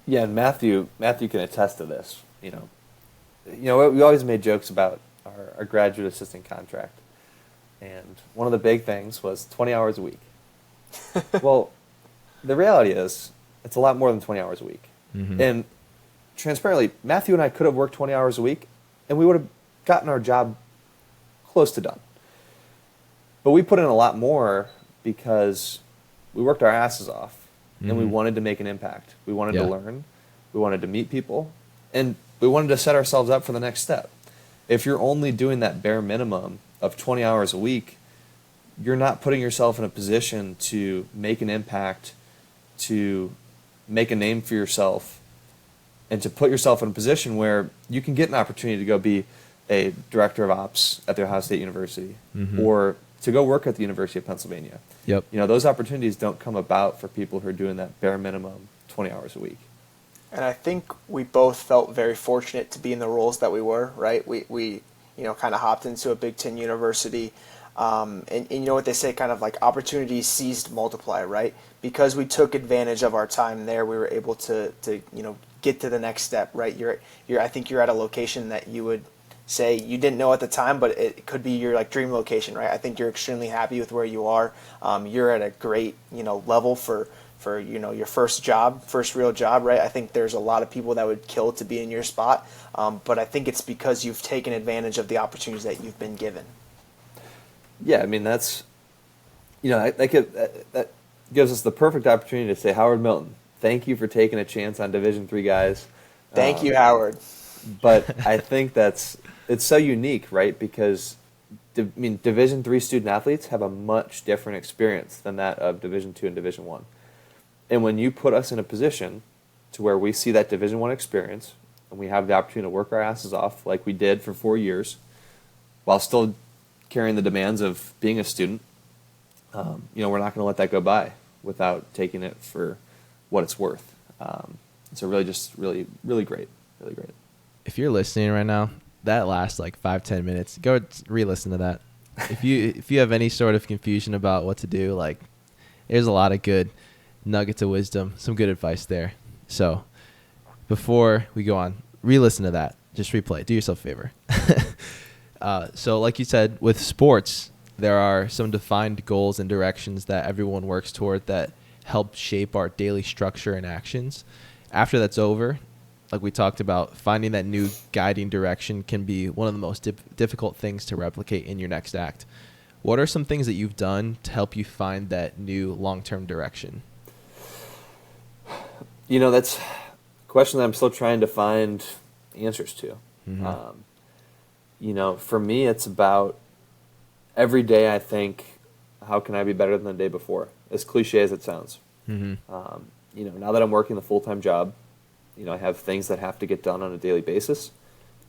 Speaker 1: Yeah, and Matthew can attest to this. We always made jokes about our graduate assistant contract, and one of the big things was 20 hours a week. Well, the reality is it's a lot more than 20 hours a week.
Speaker 2: Mm-hmm.
Speaker 1: And transparently, Matthew and I could have worked 20 hours a week, and we would have gotten our job close to done. But we put in a lot more because we worked our asses off. And we wanted to make an impact. We wanted to learn. We wanted to meet people. And we wanted to set ourselves up for the next step. If you're only doing that bare minimum of 20 hours a week, you're not putting yourself in a position to make an impact, to make a name for yourself, and to put yourself in a position where you can get an opportunity to go be a director of ops at the Ohio State University or to go work at the University of Pennsylvania.
Speaker 2: Yep.
Speaker 1: Those opportunities don't come about for people who are doing that bare minimum 20 hours a week.
Speaker 3: And I think we both felt very fortunate to be in the roles that we were, right? We kind of hopped into a Big Ten university. And you know what they say, kind of like opportunities seized multiply, right? Because we took advantage of our time there, we were able to get to the next step, right? I think you're at a location that you would say you didn't know at the time, but it could be your dream location, right? I think you're extremely happy with where you are. You're at a great level for your first real job, right? I think there's a lot of people that would kill to be in your spot, but I think it's because you've taken advantage of the opportunities that you've been given.
Speaker 1: Yeah, I mean that's that gives us the perfect opportunity to say, Howard Milton, thank you for taking a chance on Division III guys.
Speaker 3: Thank you, Howard.
Speaker 1: But I think it's so unique, right? Because Division III student athletes have a much different experience than that of Division II and Division I. And when you put us in a position to where we see that Division I experience and we have the opportunity to work our asses off like we did for 4 years while still carrying the demands of being a student, we're not going to let that go by without taking it for what it's worth. So really, really great. Really great.
Speaker 2: If you're listening right now, that last 5-10 minutes, go re-listen to that. If you have any sort of confusion about what to do, there's a lot of good nuggets of wisdom, some good advice there. So before we go on, re-listen to that. Just replay. Do yourself a favor. So like you said, with sports, there are some defined goals and directions that everyone works toward that help shape our daily structure and actions. After that's over, like we talked about, finding that new guiding direction can be one of the most difficult things to replicate in your next act. What are some things that you've done to help you find that new long-term direction?
Speaker 1: That's a question that I'm still trying to find answers to. For me, it's about every day I think, how can I be better than the day before? As cliche as it sounds. Now that I'm working the full-time job, I have things that have to get done on a daily basis.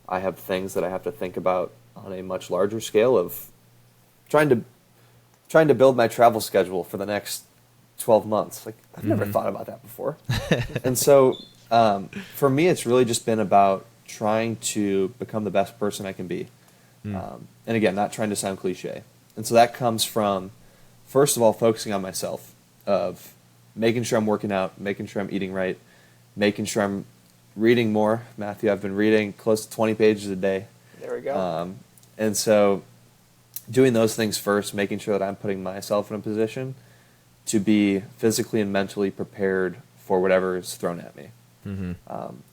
Speaker 1: I have things that I have to think about on a much larger scale of trying to build my travel schedule for the next 12 months. I've never thought about that before. And so for me, it's really just been about trying to become the best person I can be. And again, not trying to sound cliche. And so that comes from, first of all, focusing on myself, of making sure I'm working out, making sure I'm eating right, making sure I'm reading more, Matthew. I've been reading close to 20 pages a day.
Speaker 3: There we go.
Speaker 1: And so doing those things first, making sure that I'm putting myself in a position to be physically and mentally prepared for whatever is thrown at me.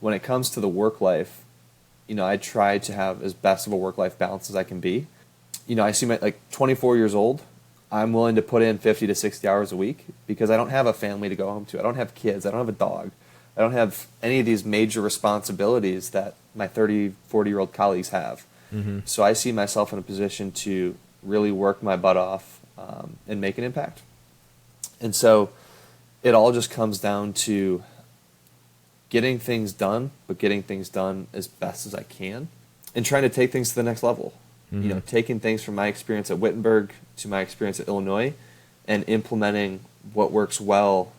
Speaker 1: When it comes to the work life, I try to have as best of a work-life balance as I can be. I see my 24 years old. I'm willing to put in 50 to 60 hours a week because I don't have a family to go home to. I don't have kids. I don't have a dog. I don't have any of these major responsibilities that my 30, 40-year-old colleagues have. So I see myself in a position to really work my butt off and make an impact. And so it all just comes down to getting things done, but getting things done as best as I can and trying to take things to the next level. Taking things from my experience at Wittenberg to my experience at Illinois and implementing what works well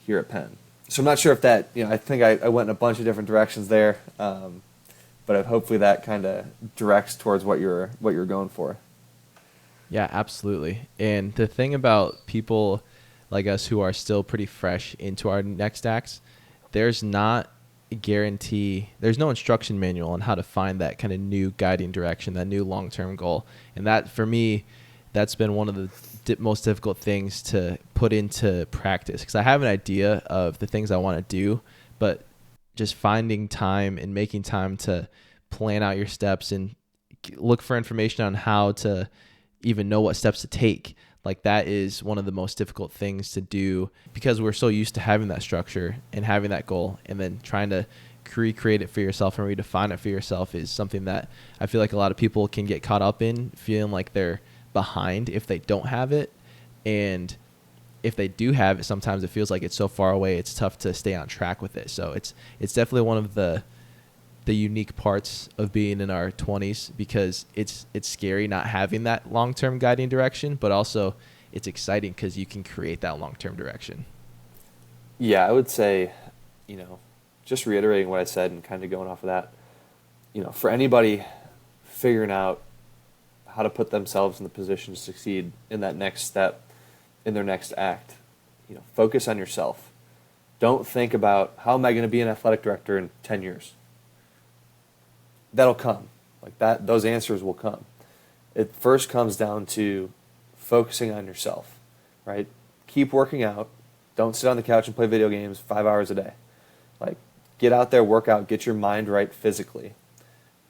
Speaker 1: here at Penn. So I'm not sure if that, I think I went in a bunch of different directions there, but hopefully that kind of directs towards what you're going for.
Speaker 2: Yeah, absolutely. And the thing about people like us who are still pretty fresh into our next acts, there's not a guarantee, there's no instruction manual on how to find that kind of new guiding direction, that new long-term goal. And that, for me, that's been one of the most difficult things to put into practice, because I have an idea of the things I want to do, but just finding time and making time to plan out your steps and look for information on how to even know what steps to take. Like, that is one of the most difficult things to do because we're so used to having that structure and having that goal, and then trying to recreate it for yourself and redefine it for yourself is something that I feel like a lot of people can get caught up in, feeling like they're behind if they don't have it. And if they do have it, sometimes it feels like it's so far away, it's tough to stay on track with it. So it's definitely one of the unique parts of being in our 20s, because it's scary not having that long-term guiding direction, but also it's exciting because you can create that long-term direction.
Speaker 1: Yeah, I would say, just reiterating what I said and kind of going off of that, for anybody figuring out how to put themselves in the position to succeed in that next step, in their next act, focus on yourself. Don't think about, how am I going to be an athletic director in 10 years? That'll come. Those answers will come. It first comes down to focusing on yourself, right? Keep working out. Don't sit on the couch and play video games 5 hours a day. Get out there, work out, get your mind right physically.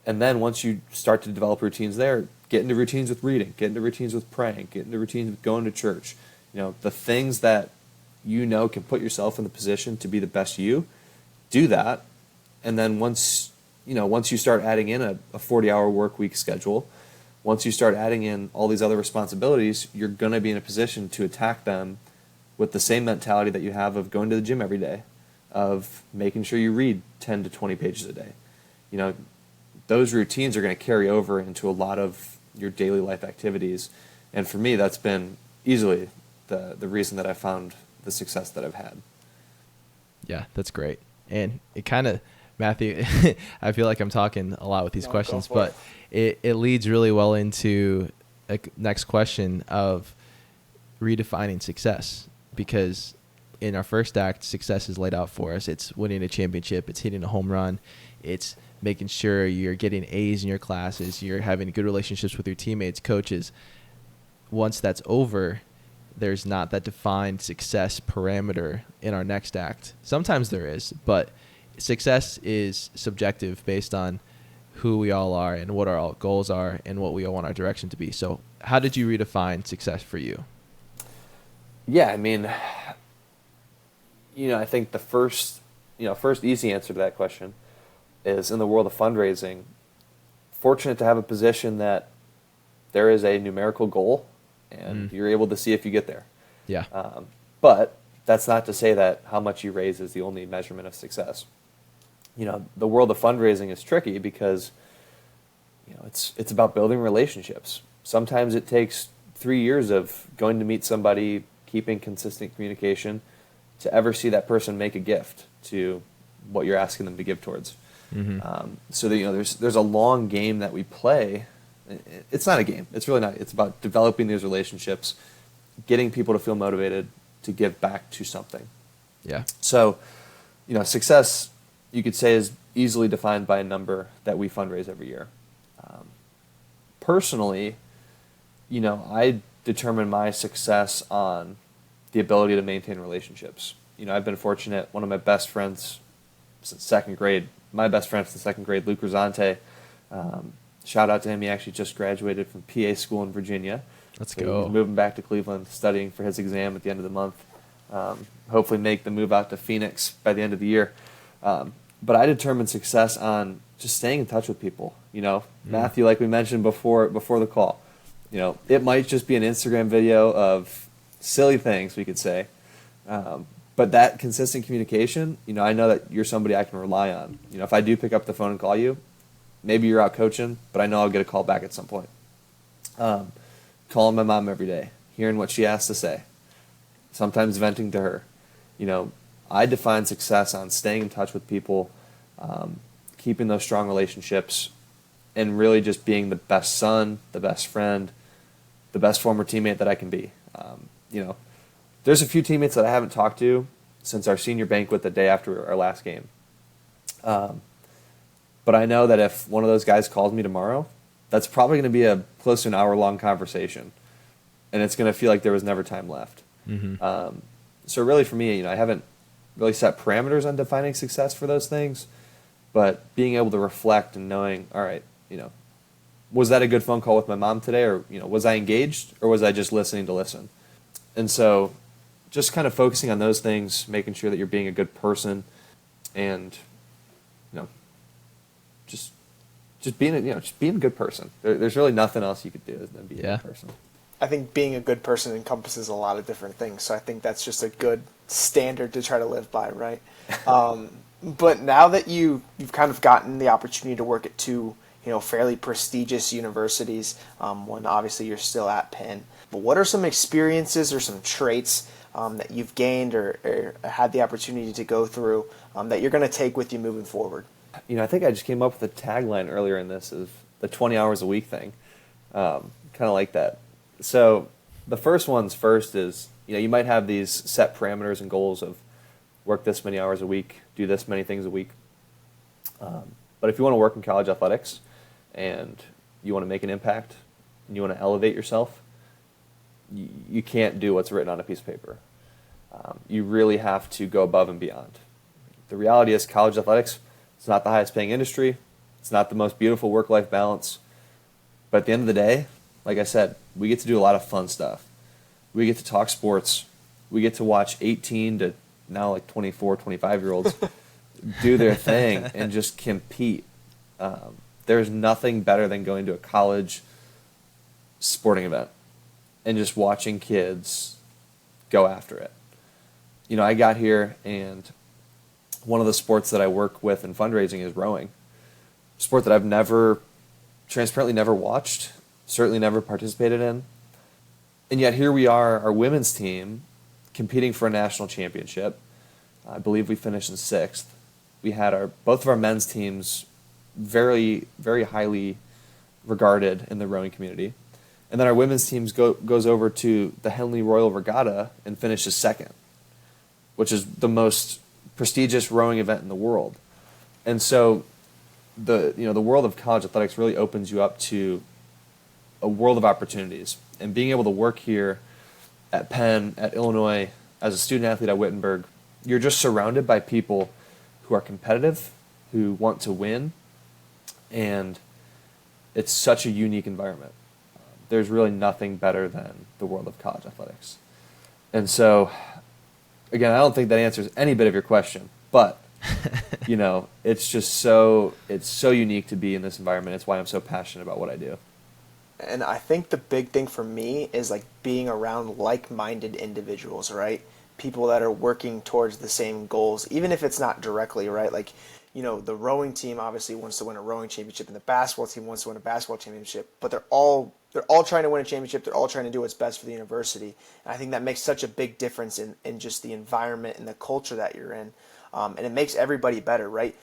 Speaker 1: And then once you start to develop routines there, get into routines with reading, get into routines with praying, get into routines with going to church. The things that can put yourself in the position to be the best you, do that. And then once you start adding in a 40-hour work week schedule, once you start adding in all these other responsibilities, you're going to be in a position to attack them with the same mentality that you have of going to the gym every day, of making sure you read 10 to 20 pages a day. Those routines are going to carry over into a lot of your daily life activities. And for me, that's been easily the reason that I found the success that I've had.
Speaker 2: Yeah, that's great. And it kind of, Matthew, I feel like I'm talking a lot with these questions, but it leads really well into a next question of redefining success, because in our first act, success is laid out for us. It's winning a championship. It's hitting a home run. It's making sure you're getting A's in your classes. You're having good relationships with your teammates, coaches. Once that's over, there's not that defined success parameter in our next act. Sometimes there is, but success is subjective based on who we all are and what our goals are and what we all want our direction to be. So how did you redefine success for you?
Speaker 1: Yeah, I think the first easy answer to that question is, in the world of fundraising, fortunate to have a position that there is a numerical goal and you're able to see if you get there.
Speaker 2: Yeah.
Speaker 1: But that's not to say that how much you raise is the only measurement of success. The world of fundraising is tricky because, it's about building relationships. Sometimes it takes 3 years of going to meet somebody, keeping consistent communication, to ever see that person make a gift to what you're asking them to give towards. So that, there's a long game that we play. It's not a game. It's really not. It's about developing these relationships, getting people to feel motivated to give back to something.
Speaker 2: Yeah.
Speaker 1: So, success, you could say, is easily defined by a number that we fundraise every year. Personally, I determine my success on the ability to maintain relationships. I've been fortunate. One of my best friends since second grade, Luke Rosante, shout out to him. He actually just graduated from PA school in Virginia.
Speaker 2: Let's
Speaker 1: So
Speaker 2: go.
Speaker 1: he's moving back to Cleveland, studying for his exam at the end of the month. Hopefully make the move out to Phoenix by the end of the year. But I determine success on just staying in touch with people. Matthew, like we mentioned before the call, it might just be an Instagram video of silly things we could say. But that consistent communication, I know that you're somebody I can rely on. If I do pick up the phone and call you, maybe you're out coaching, but I know I'll get a call back at some point. Calling my mom every day, hearing what she has to say, sometimes venting to her. I define success on staying in touch with people, keeping those strong relationships, and really just being the best son, the best friend, the best former teammate that I can be. There's a few teammates that I haven't talked to since our senior banquet the day after our last game. But I know that if one of those guys calls me tomorrow, that's probably going to be a close to an hour-long conversation, and it's going to feel like there was never time left.
Speaker 2: Mm-hmm.
Speaker 1: So really for me, I haven't really set parameters on defining success for those things, but being able to reflect and knowing, all right, was that a good phone call with my mom today, or was I engaged, or was I just listening to listen? And so just kind of focusing on those things, making sure that you're being a good person, and just being a good person. There's really nothing else you could do than be a good person.
Speaker 3: I think being a good person encompasses a lot of different things, so I think that's just a good standard to try to live by, right? But now that you've kind of gotten the opportunity to work at two, fairly prestigious universities, one obviously you're still at Penn, but what are some experiences or some traits that you've gained or had the opportunity to go through that you're going to take with you moving forward?
Speaker 1: I think I just came up with a tagline earlier in this of the 20 hours a week thing. Kind of like that. So the first one's first is, you might have these set parameters and goals of work this many hours a week, do this many things a week. But if you want to work in college athletics and you want to make an impact and you want to elevate yourself, you can't do what's written on a piece of paper. You really have to go above and beyond. The reality is college athletics, it's not the highest paying industry. It's not the most beautiful work-life balance. But at the end of the day, like I said, we get to do a lot of fun stuff. We get to talk sports. We get to watch 18 to now like 24, 25-year-olds do their thing and just compete. There's nothing better than going to a college sporting event and just watching kids go after it. I got here, and one of the sports that I work with in fundraising is rowing. A sport that I've transparently never watched, certainly never participated in. And yet here we are, our women's team, competing for a national championship. I believe we finished in 6th. We had both of our men's teams very, very highly regarded in the rowing community. And then our women's teams goes over to the Henley Royal Regatta and finishes 2nd, which is the most prestigious rowing event in the world. And so the world of college athletics really opens you up to a world of opportunities. And being able to work here at Penn, at Illinois, as a student athlete at Wittenberg, you're just surrounded by people who are competitive, who want to win, and it's such a unique environment. There's really nothing better than the world of college athletics. And so, again, I don't think that answers any bit of your question, but it's just it's so unique to be in this environment. It's why I'm so passionate about what I do.
Speaker 3: And I think the big thing for me is like being around like-minded individuals, right? People that are working towards the same goals, even if it's not directly, right? Like, the rowing team obviously wants to win a rowing championship, and the basketball team wants to win a basketball championship, but they're all trying to win a championship. They're all trying to do what's best for the university. And I think that makes such a big difference in just the environment and the culture that you're in. And it makes everybody better, right?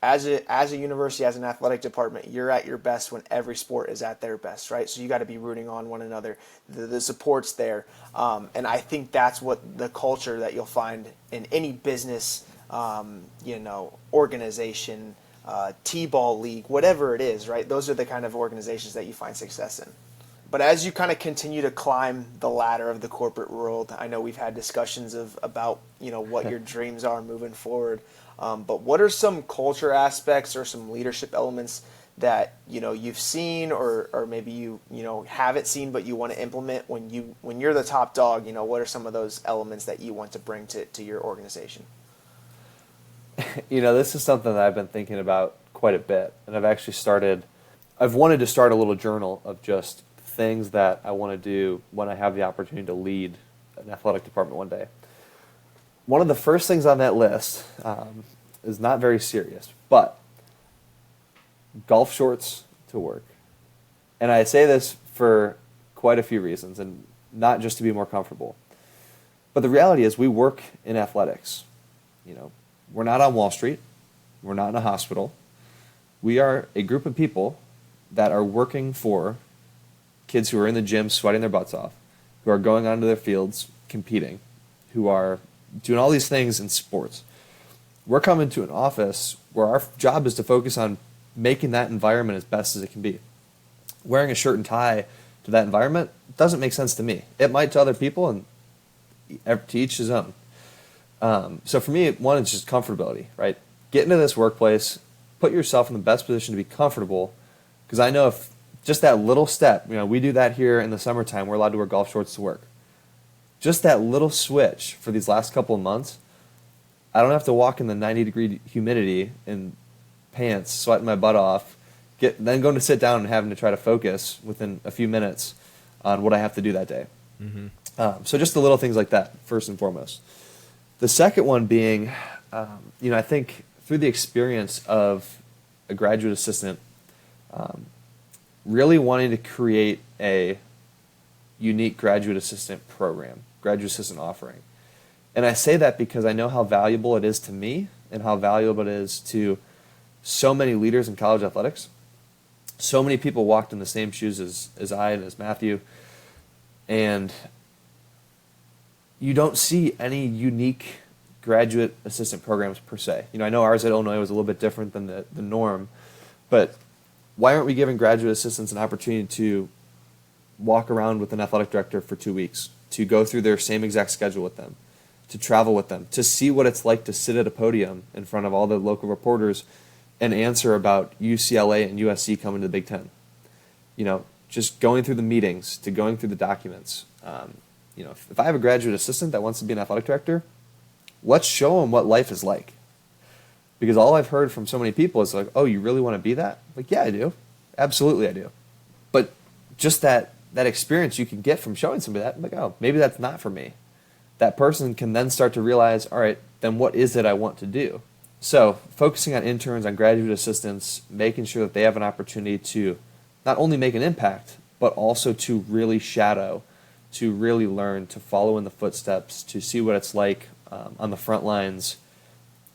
Speaker 3: As a university, as an athletic department, you're at your best when every sport is at their best, right? So you got to be rooting on one another. The support's there. And I think that's what the culture that you'll find in any business, organization T-ball league, whatever it is, right? Those are the kind of organizations that you find success in. But as you kind of continue to climb the ladder of the corporate world, I know we've had discussions about what your dreams are moving forward. But what are some culture aspects or some leadership elements that you've seen or maybe you haven't seen but you want to implement when you're the top dog? What are some of those elements that you want to bring to your organization?
Speaker 1: This is something that I've been thinking about quite a bit, and I've wanted to start a little journal of just things that I want to do when I have the opportunity to lead an athletic department one day. One of the first things on that list is not very serious, but golf shorts to work. And I say this for quite a few reasons, and not just to be more comfortable. But the reality is we work in athletics. We're not on Wall Street. We're not in a hospital. We are a group of people that are working for kids who are in the gym sweating their butts off, who are going onto their fields competing, who are doing all these things in sports. We're coming to an office where our job is to focus on making that environment as best as it can be. Wearing a shirt and tie to that environment doesn't make sense to me. It might to other people, and to each his own. So for me, one is just comfortability, right? Get into this workplace, put yourself in the best position to be comfortable, because I know if just that little step, we do that here in the summertime, we're allowed to wear golf shorts to work. Just that little switch for these last couple of months, I don't have to walk in the 90-degree humidity in pants, sweating my butt off, then going to sit down and having to try to focus within a few minutes on what I have to do that day. Mm-hmm. So just the little things like that, first and foremost. The second one being, I think through the experience of a graduate assistant, really wanting to create a unique graduate assistant program, graduate assistant offering. And I say that because I know how valuable it is to me and how valuable it is to so many leaders in college athletics. So many people walked in the same shoes as I and as Matthew. And you don't see any unique graduate assistant programs per se. I know ours at Illinois was a little bit different than the norm, but why aren't we giving graduate assistants an opportunity to walk around with an athletic director for 2 weeks, to go through their same exact schedule with them, to travel with them, to see what it's like to sit at a podium in front of all the local reporters and answer about UCLA and USC coming to the Big Ten? Just going through the meetings, to going through the documents. If I have a graduate assistant that wants to be an athletic director, let's show them what life is like. Because all I've heard from so many people is like, oh, you really want to be that? Like, yeah, I do. Absolutely, I do. But just that experience you can get from showing somebody that, I'm like, oh, maybe that's not for me. That person can then start to realize, all right, then what is it I want to do? So focusing on interns, on graduate assistants, making sure that they have an opportunity to not only make an impact, but also to really shadow, to really learn, to follow in the footsteps, to see what it's like on the front lines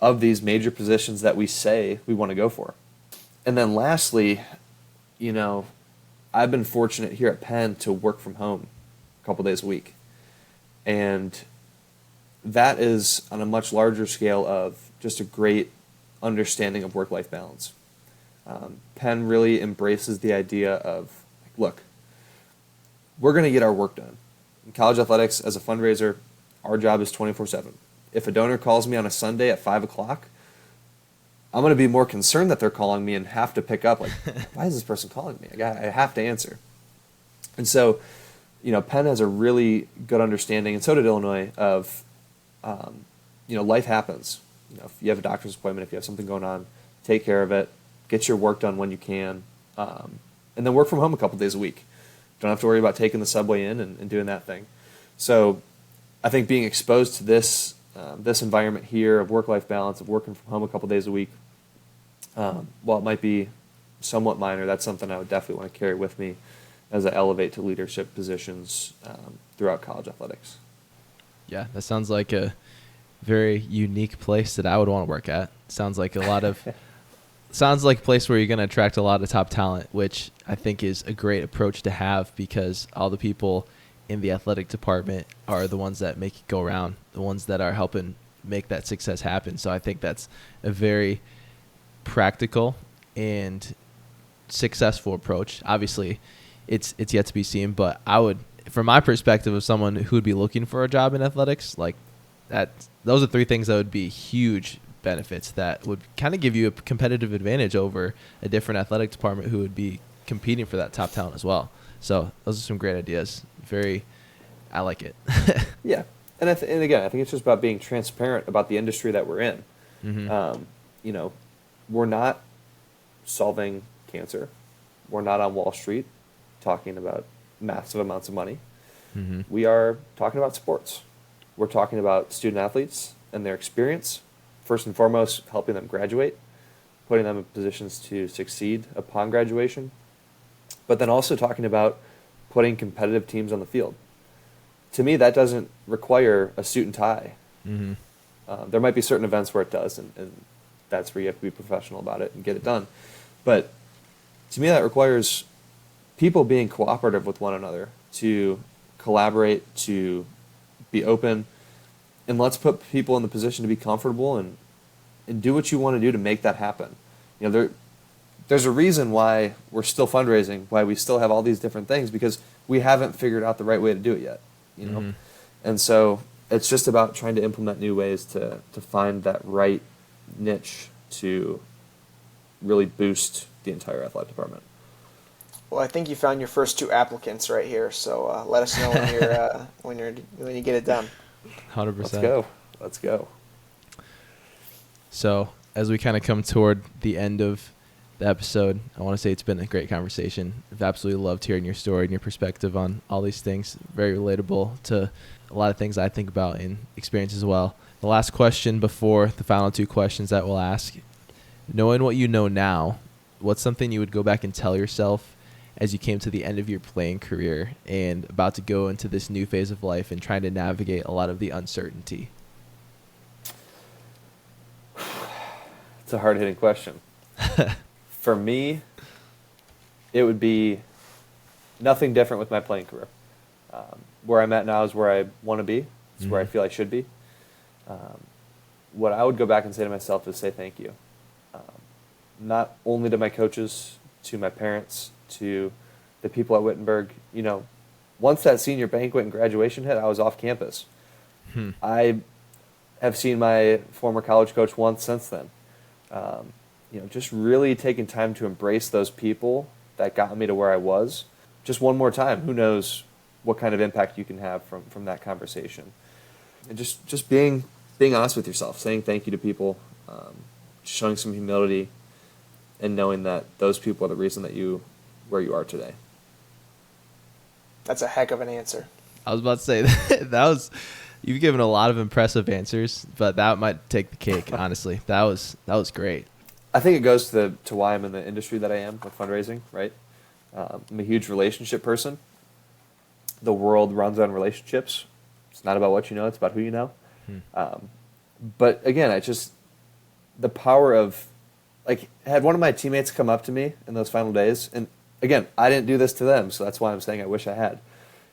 Speaker 1: of these major positions that we say we want to go for. And then lastly, I've been fortunate here at Penn to work from home a couple days a week. And that is on a much larger scale of just a great understanding of work-life balance. Penn really embraces the idea of, look, we're going to get our work done. In college athletics, as a fundraiser, our job is 24/7. If a donor calls me on a Sunday at 5 o'clock, I'm going to be more concerned that they're calling me and have to pick up, like, why is this person calling me? I have to answer. And so, Penn has a really good understanding, and so did Illinois, of, life happens. If you have a doctor's appointment, if you have something going on, take care of it, get your work done when you can, and then work from home a couple days a week. Don't have to worry about taking the subway in and doing that thing. So I think being exposed to this environment here of work-life balance, of working from home a couple days a week, while it might be somewhat minor, that's something I would definitely want to carry with me as I elevate to leadership positions throughout college athletics.
Speaker 2: Yeah, that sounds like a very unique place that I would want to work at. Sounds like sounds like a place where you're going to attract a lot of top talent, which I think is a great approach to have, because all the people in the athletic department are the ones that make it go around, the ones that are helping make that success happen. So I think that's a very practical and successful approach. Obviously, it's yet to be seen, but I would, from my perspective of someone who would be looking for a job in athletics, like that, those are three things that would be huge benefits that would kind of give you a competitive advantage over a different athletic department who would be competing for that top talent as well. So those are some great ideas. I like it.
Speaker 1: Yeah. And again, I think it's just about being transparent about the industry that we're in.
Speaker 2: Mm-hmm.
Speaker 1: We're not solving cancer. We're not on Wall Street talking about massive amounts of money.
Speaker 2: Mm-hmm.
Speaker 1: We are talking about sports. We're talking about student athletes and their experience. First and foremost, helping them graduate, putting them in positions to succeed upon graduation, but then also talking about putting competitive teams on the field. To me, that doesn't require a suit and tie.
Speaker 2: Mm-hmm.
Speaker 1: There might be certain events where it does, and that's where you have to be professional about it and get it done. But to me, that requires people being cooperative with one another, to collaborate, to be open, and let's put people in the position to be comfortable and do what you want to do to make that happen. There's a reason why we're still fundraising, why we still have all these different things, because we haven't figured out the right way to do it yet.
Speaker 2: Mm-hmm.
Speaker 1: And so it's just about trying to implement new ways to find that right niche to really boost the entire athletic department.
Speaker 3: Well, I think you found your first 2 applicants right here. So let us know when you get it done.
Speaker 2: 100%.
Speaker 1: Let's go.
Speaker 2: So as we kind of come toward the end of the episode, I want to say it's been a great conversation. I've absolutely loved hearing your story and your perspective on all these things. Very relatable to a lot of things I think about and experience as well. The last question before the final 2 questions that we'll ask, knowing what you know now, what's something you would go back and tell yourself as you came to the end of your playing career and about to go into this new phase of life and trying to navigate a lot of the uncertainty?
Speaker 1: It's a hard-hitting question. For me, it would be nothing different with my playing career. Where I'm at now is where I want to be. It's where I feel I should be. What I would go back and say to myself is say thank you. Not only to my coaches, to my parents, to the people at Wittenberg. Once that senior banquet and graduation hit, I was off campus. I have seen my former college coach once since then. Just really taking time to embrace those people that got me to where I was. Just one more time, who knows what kind of impact you can have from that conversation. And just being honest with yourself, saying thank you to people, showing some humility, and knowing that those people are the reason that where you are today.
Speaker 3: That's a heck of an answer.
Speaker 2: I was about to say you've given a lot of impressive answers, but that might take the cake, honestly. That was great.
Speaker 1: I think it goes to why I'm in the industry that I am with fundraising, right? I'm a huge relationship person. The world runs on relationships. It's not about what you know, it's about who you know. But again, the power of, had one of my teammates come up to me in those final days, and again, I didn't do this to them, so that's why I'm saying I wish I had.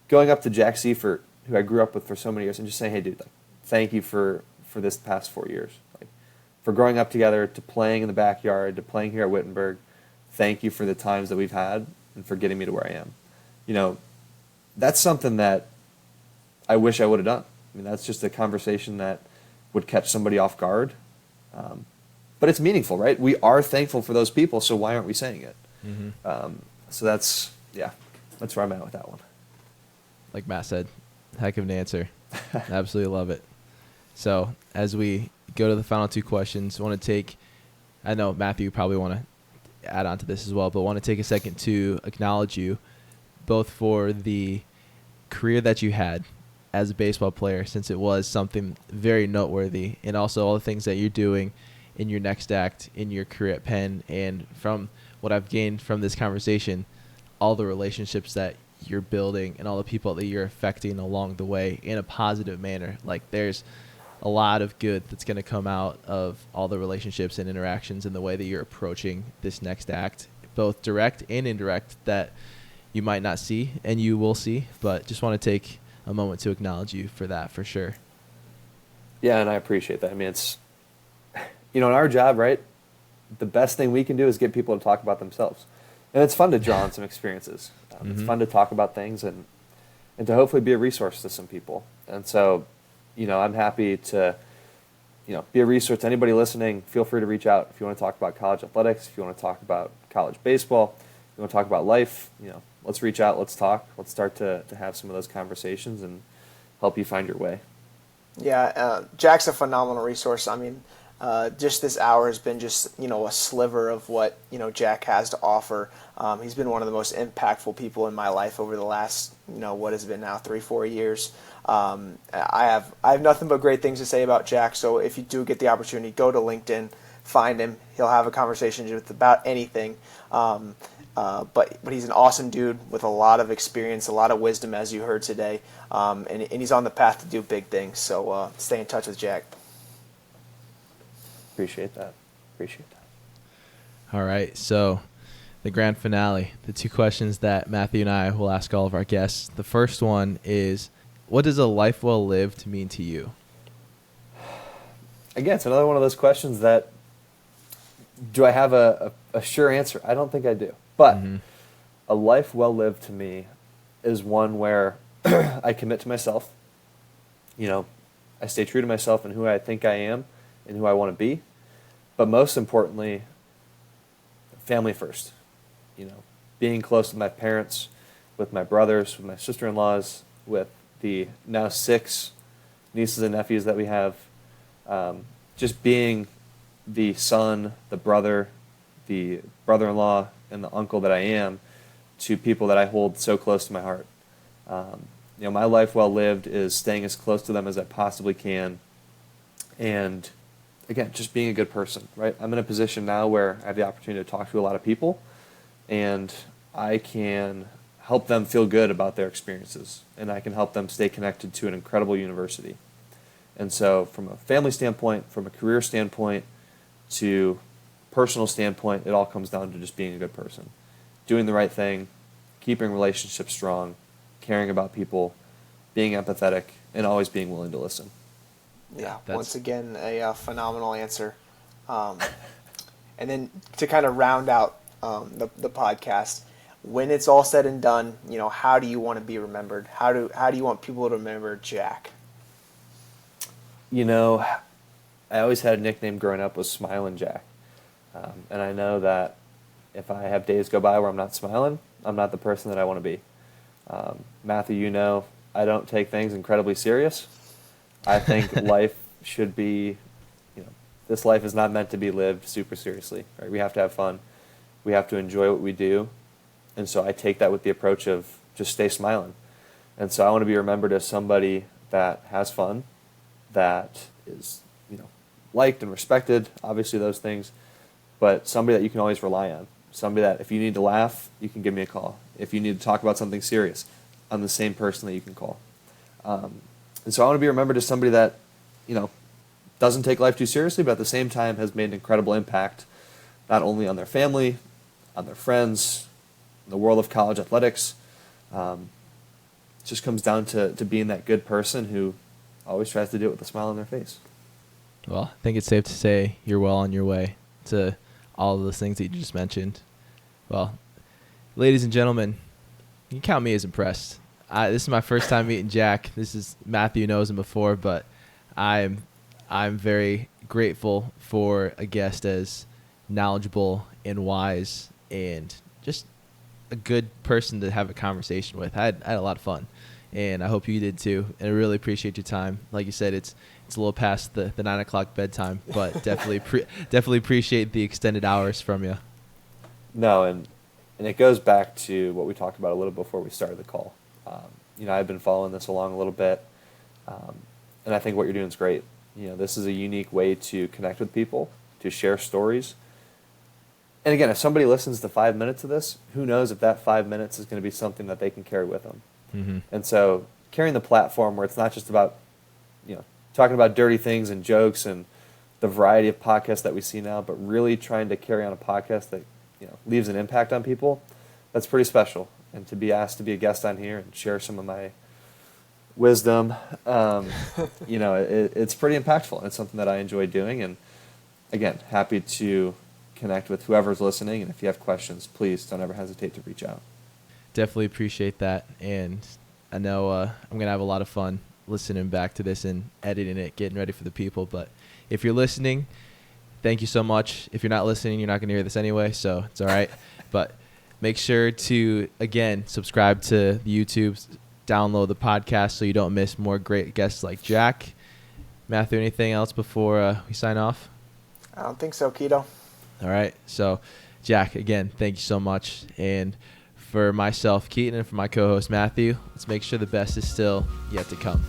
Speaker 1: Going up to Jack Seifert, who I grew up with for so many years, and just saying, hey, dude, thank you for this past 4 years. For growing up together, to playing in the backyard, to playing here at Wittenberg. Thank you for the times that we've had and for getting me to where I am. That's something that I wish I would have done. That's just a conversation that would catch somebody off guard. But it's meaningful, right? We are thankful for those people, so why aren't we saying it? So that's where I'm at with that one.
Speaker 2: Like Matt said, heck of an answer. Absolutely love it. So as we go to the final 2 questions, I know Matthew probably want to add on to this as well, but want to take a second to acknowledge you both for the career that you had as a baseball player, since it was something very noteworthy, and also all the things that you're doing in your next act in your career at Penn. And from what I've gained from this conversation, all the relationships that you're building and all the people that you're affecting along the way in a positive manner. There's a lot of good that's going to come out of all the relationships and interactions and the way that you're approaching this next act, both direct and indirect, that you might not see and you will see, but just want to take a moment to acknowledge you for that, for sure.
Speaker 1: Yeah, and I appreciate that. It's, in our job, right, the best thing we can do is get people to talk about themselves. And it's fun to draw on some experiences. It's fun to talk about things and to hopefully be a resource to some people. And so, I'm happy to, be a resource to anybody listening. Feel free to reach out if you want to talk about college athletics, if you want to talk about college baseball, if you want to talk about life, let's reach out, let's talk, let's start to have some of those conversations and help you find your way.
Speaker 3: Yeah, Jack's a phenomenal resource. I mean, just this hour has been just, a sliver of what, Jack has to offer. He's been one of the most impactful people in my life over the last, what has been now 3-4 years. I have nothing but great things to say about Jack. So if you do get the opportunity, go to LinkedIn, find him. He'll have a conversation with about anything. But he's an awesome dude with a lot of experience, a lot of wisdom, as you heard today. And he's on the path to do big things. So stay in touch with Jack.
Speaker 1: Appreciate that.
Speaker 2: All right, so the grand finale, the two questions that Matthew and I will ask all of our guests. The first one is, what does a life well lived mean to you?
Speaker 1: Again, it's another one of those questions that, do I have a sure answer? I don't think I do. But a life well lived to me is one where I commit to myself. I stay true to myself and who I think I am and who I want to be. But most importantly, family first. Being close with my parents, with my brothers, with my sister-in-laws, with the now 6 nieces and nephews that we have. Just being the son, the brother, the brother-in-law, and the uncle that I am to people that I hold so close to my heart. My life well lived is staying as close to them as I possibly can. And again, just being a good person, right? I'm in a position now where I have the opportunity to talk to a lot of people, and I can help them feel good about their experiences, and I can help them stay connected to an incredible university. And so from a family standpoint, from a career standpoint, to personal standpoint, it all comes down to just being a good person, doing the right thing, keeping relationships strong, caring about people, being empathetic, and always being willing to listen.
Speaker 3: Yeah, once again, a phenomenal answer. And then to kind of round out the podcast, when it's all said and done, how do you want to be remembered? How do you want people to remember Jack?
Speaker 1: I always had a nickname growing up was Smiling Jack. And I know that if I have days go by where I'm not smiling, I'm not the person that I want to be. Matthew, I don't take things incredibly serious. I think life should be, this life is not meant to be lived super seriously. Right? We have to have fun. We have to enjoy what we do. And so I take that with the approach of just stay smiling. And so I want to be remembered as somebody that has fun, that is, liked and respected, obviously those things, but somebody that you can always rely on. Somebody that if you need to laugh, you can give me a call. If you need to talk about something serious, I'm the same person that you can call. And so I want to be remembered as somebody that, doesn't take life too seriously, but at the same time has made an incredible impact, not only on their family, on their friends, in the world of college athletics. It just comes down to being that good person who always tries to do it with a smile on their face.
Speaker 2: Well, I think it's safe to say you're well on your way to all of those things that you just mentioned. Well, ladies and gentlemen, you can count me as impressed. This is my first time meeting Jack. Matthew knows him before, but I'm very grateful for a guest as knowledgeable and wise and just a good person to have a conversation with. I had a lot of fun, and I hope you did too. And I really appreciate your time. Like you said, it's a little past the 9 o'clock bedtime, but definitely appreciate the extended hours from you.
Speaker 1: No, and it goes back to what we talked about a little before we started the call. I've been following this along a little bit, and I think what you're doing is great. This is a unique way to connect with people, to share stories. And again, if somebody listens to 5 minutes of this, who knows if that 5 minutes is going to be something that they can carry with them. Mm-hmm. And so carrying the platform where it's not just about, talking about dirty things and jokes and the variety of podcasts that we see now, but really trying to carry on a podcast that, leaves an impact on people, that's pretty special. And to be asked to be a guest on here and share some of my wisdom, it's pretty impactful. And it's something that I enjoy doing. And again, happy to connect with whoever's listening. And if you have questions, please don't ever hesitate to reach out.
Speaker 2: Definitely appreciate that. And I know I'm going to have a lot of fun listening back to this and editing it, getting ready for the people. But if you're listening, thank you so much. If you're not listening, you're not going to hear this anyway, so it's all right. But make sure to, again, subscribe to the YouTube, download the podcast so you don't miss more great guests like Jack. Matthew, anything else before we sign off?
Speaker 3: I don't think so, Keto.
Speaker 2: All right. So, Jack, again, thank you so much. And for myself, Keaton, and for my co-host, Matthew, let's make sure the best is still yet to come.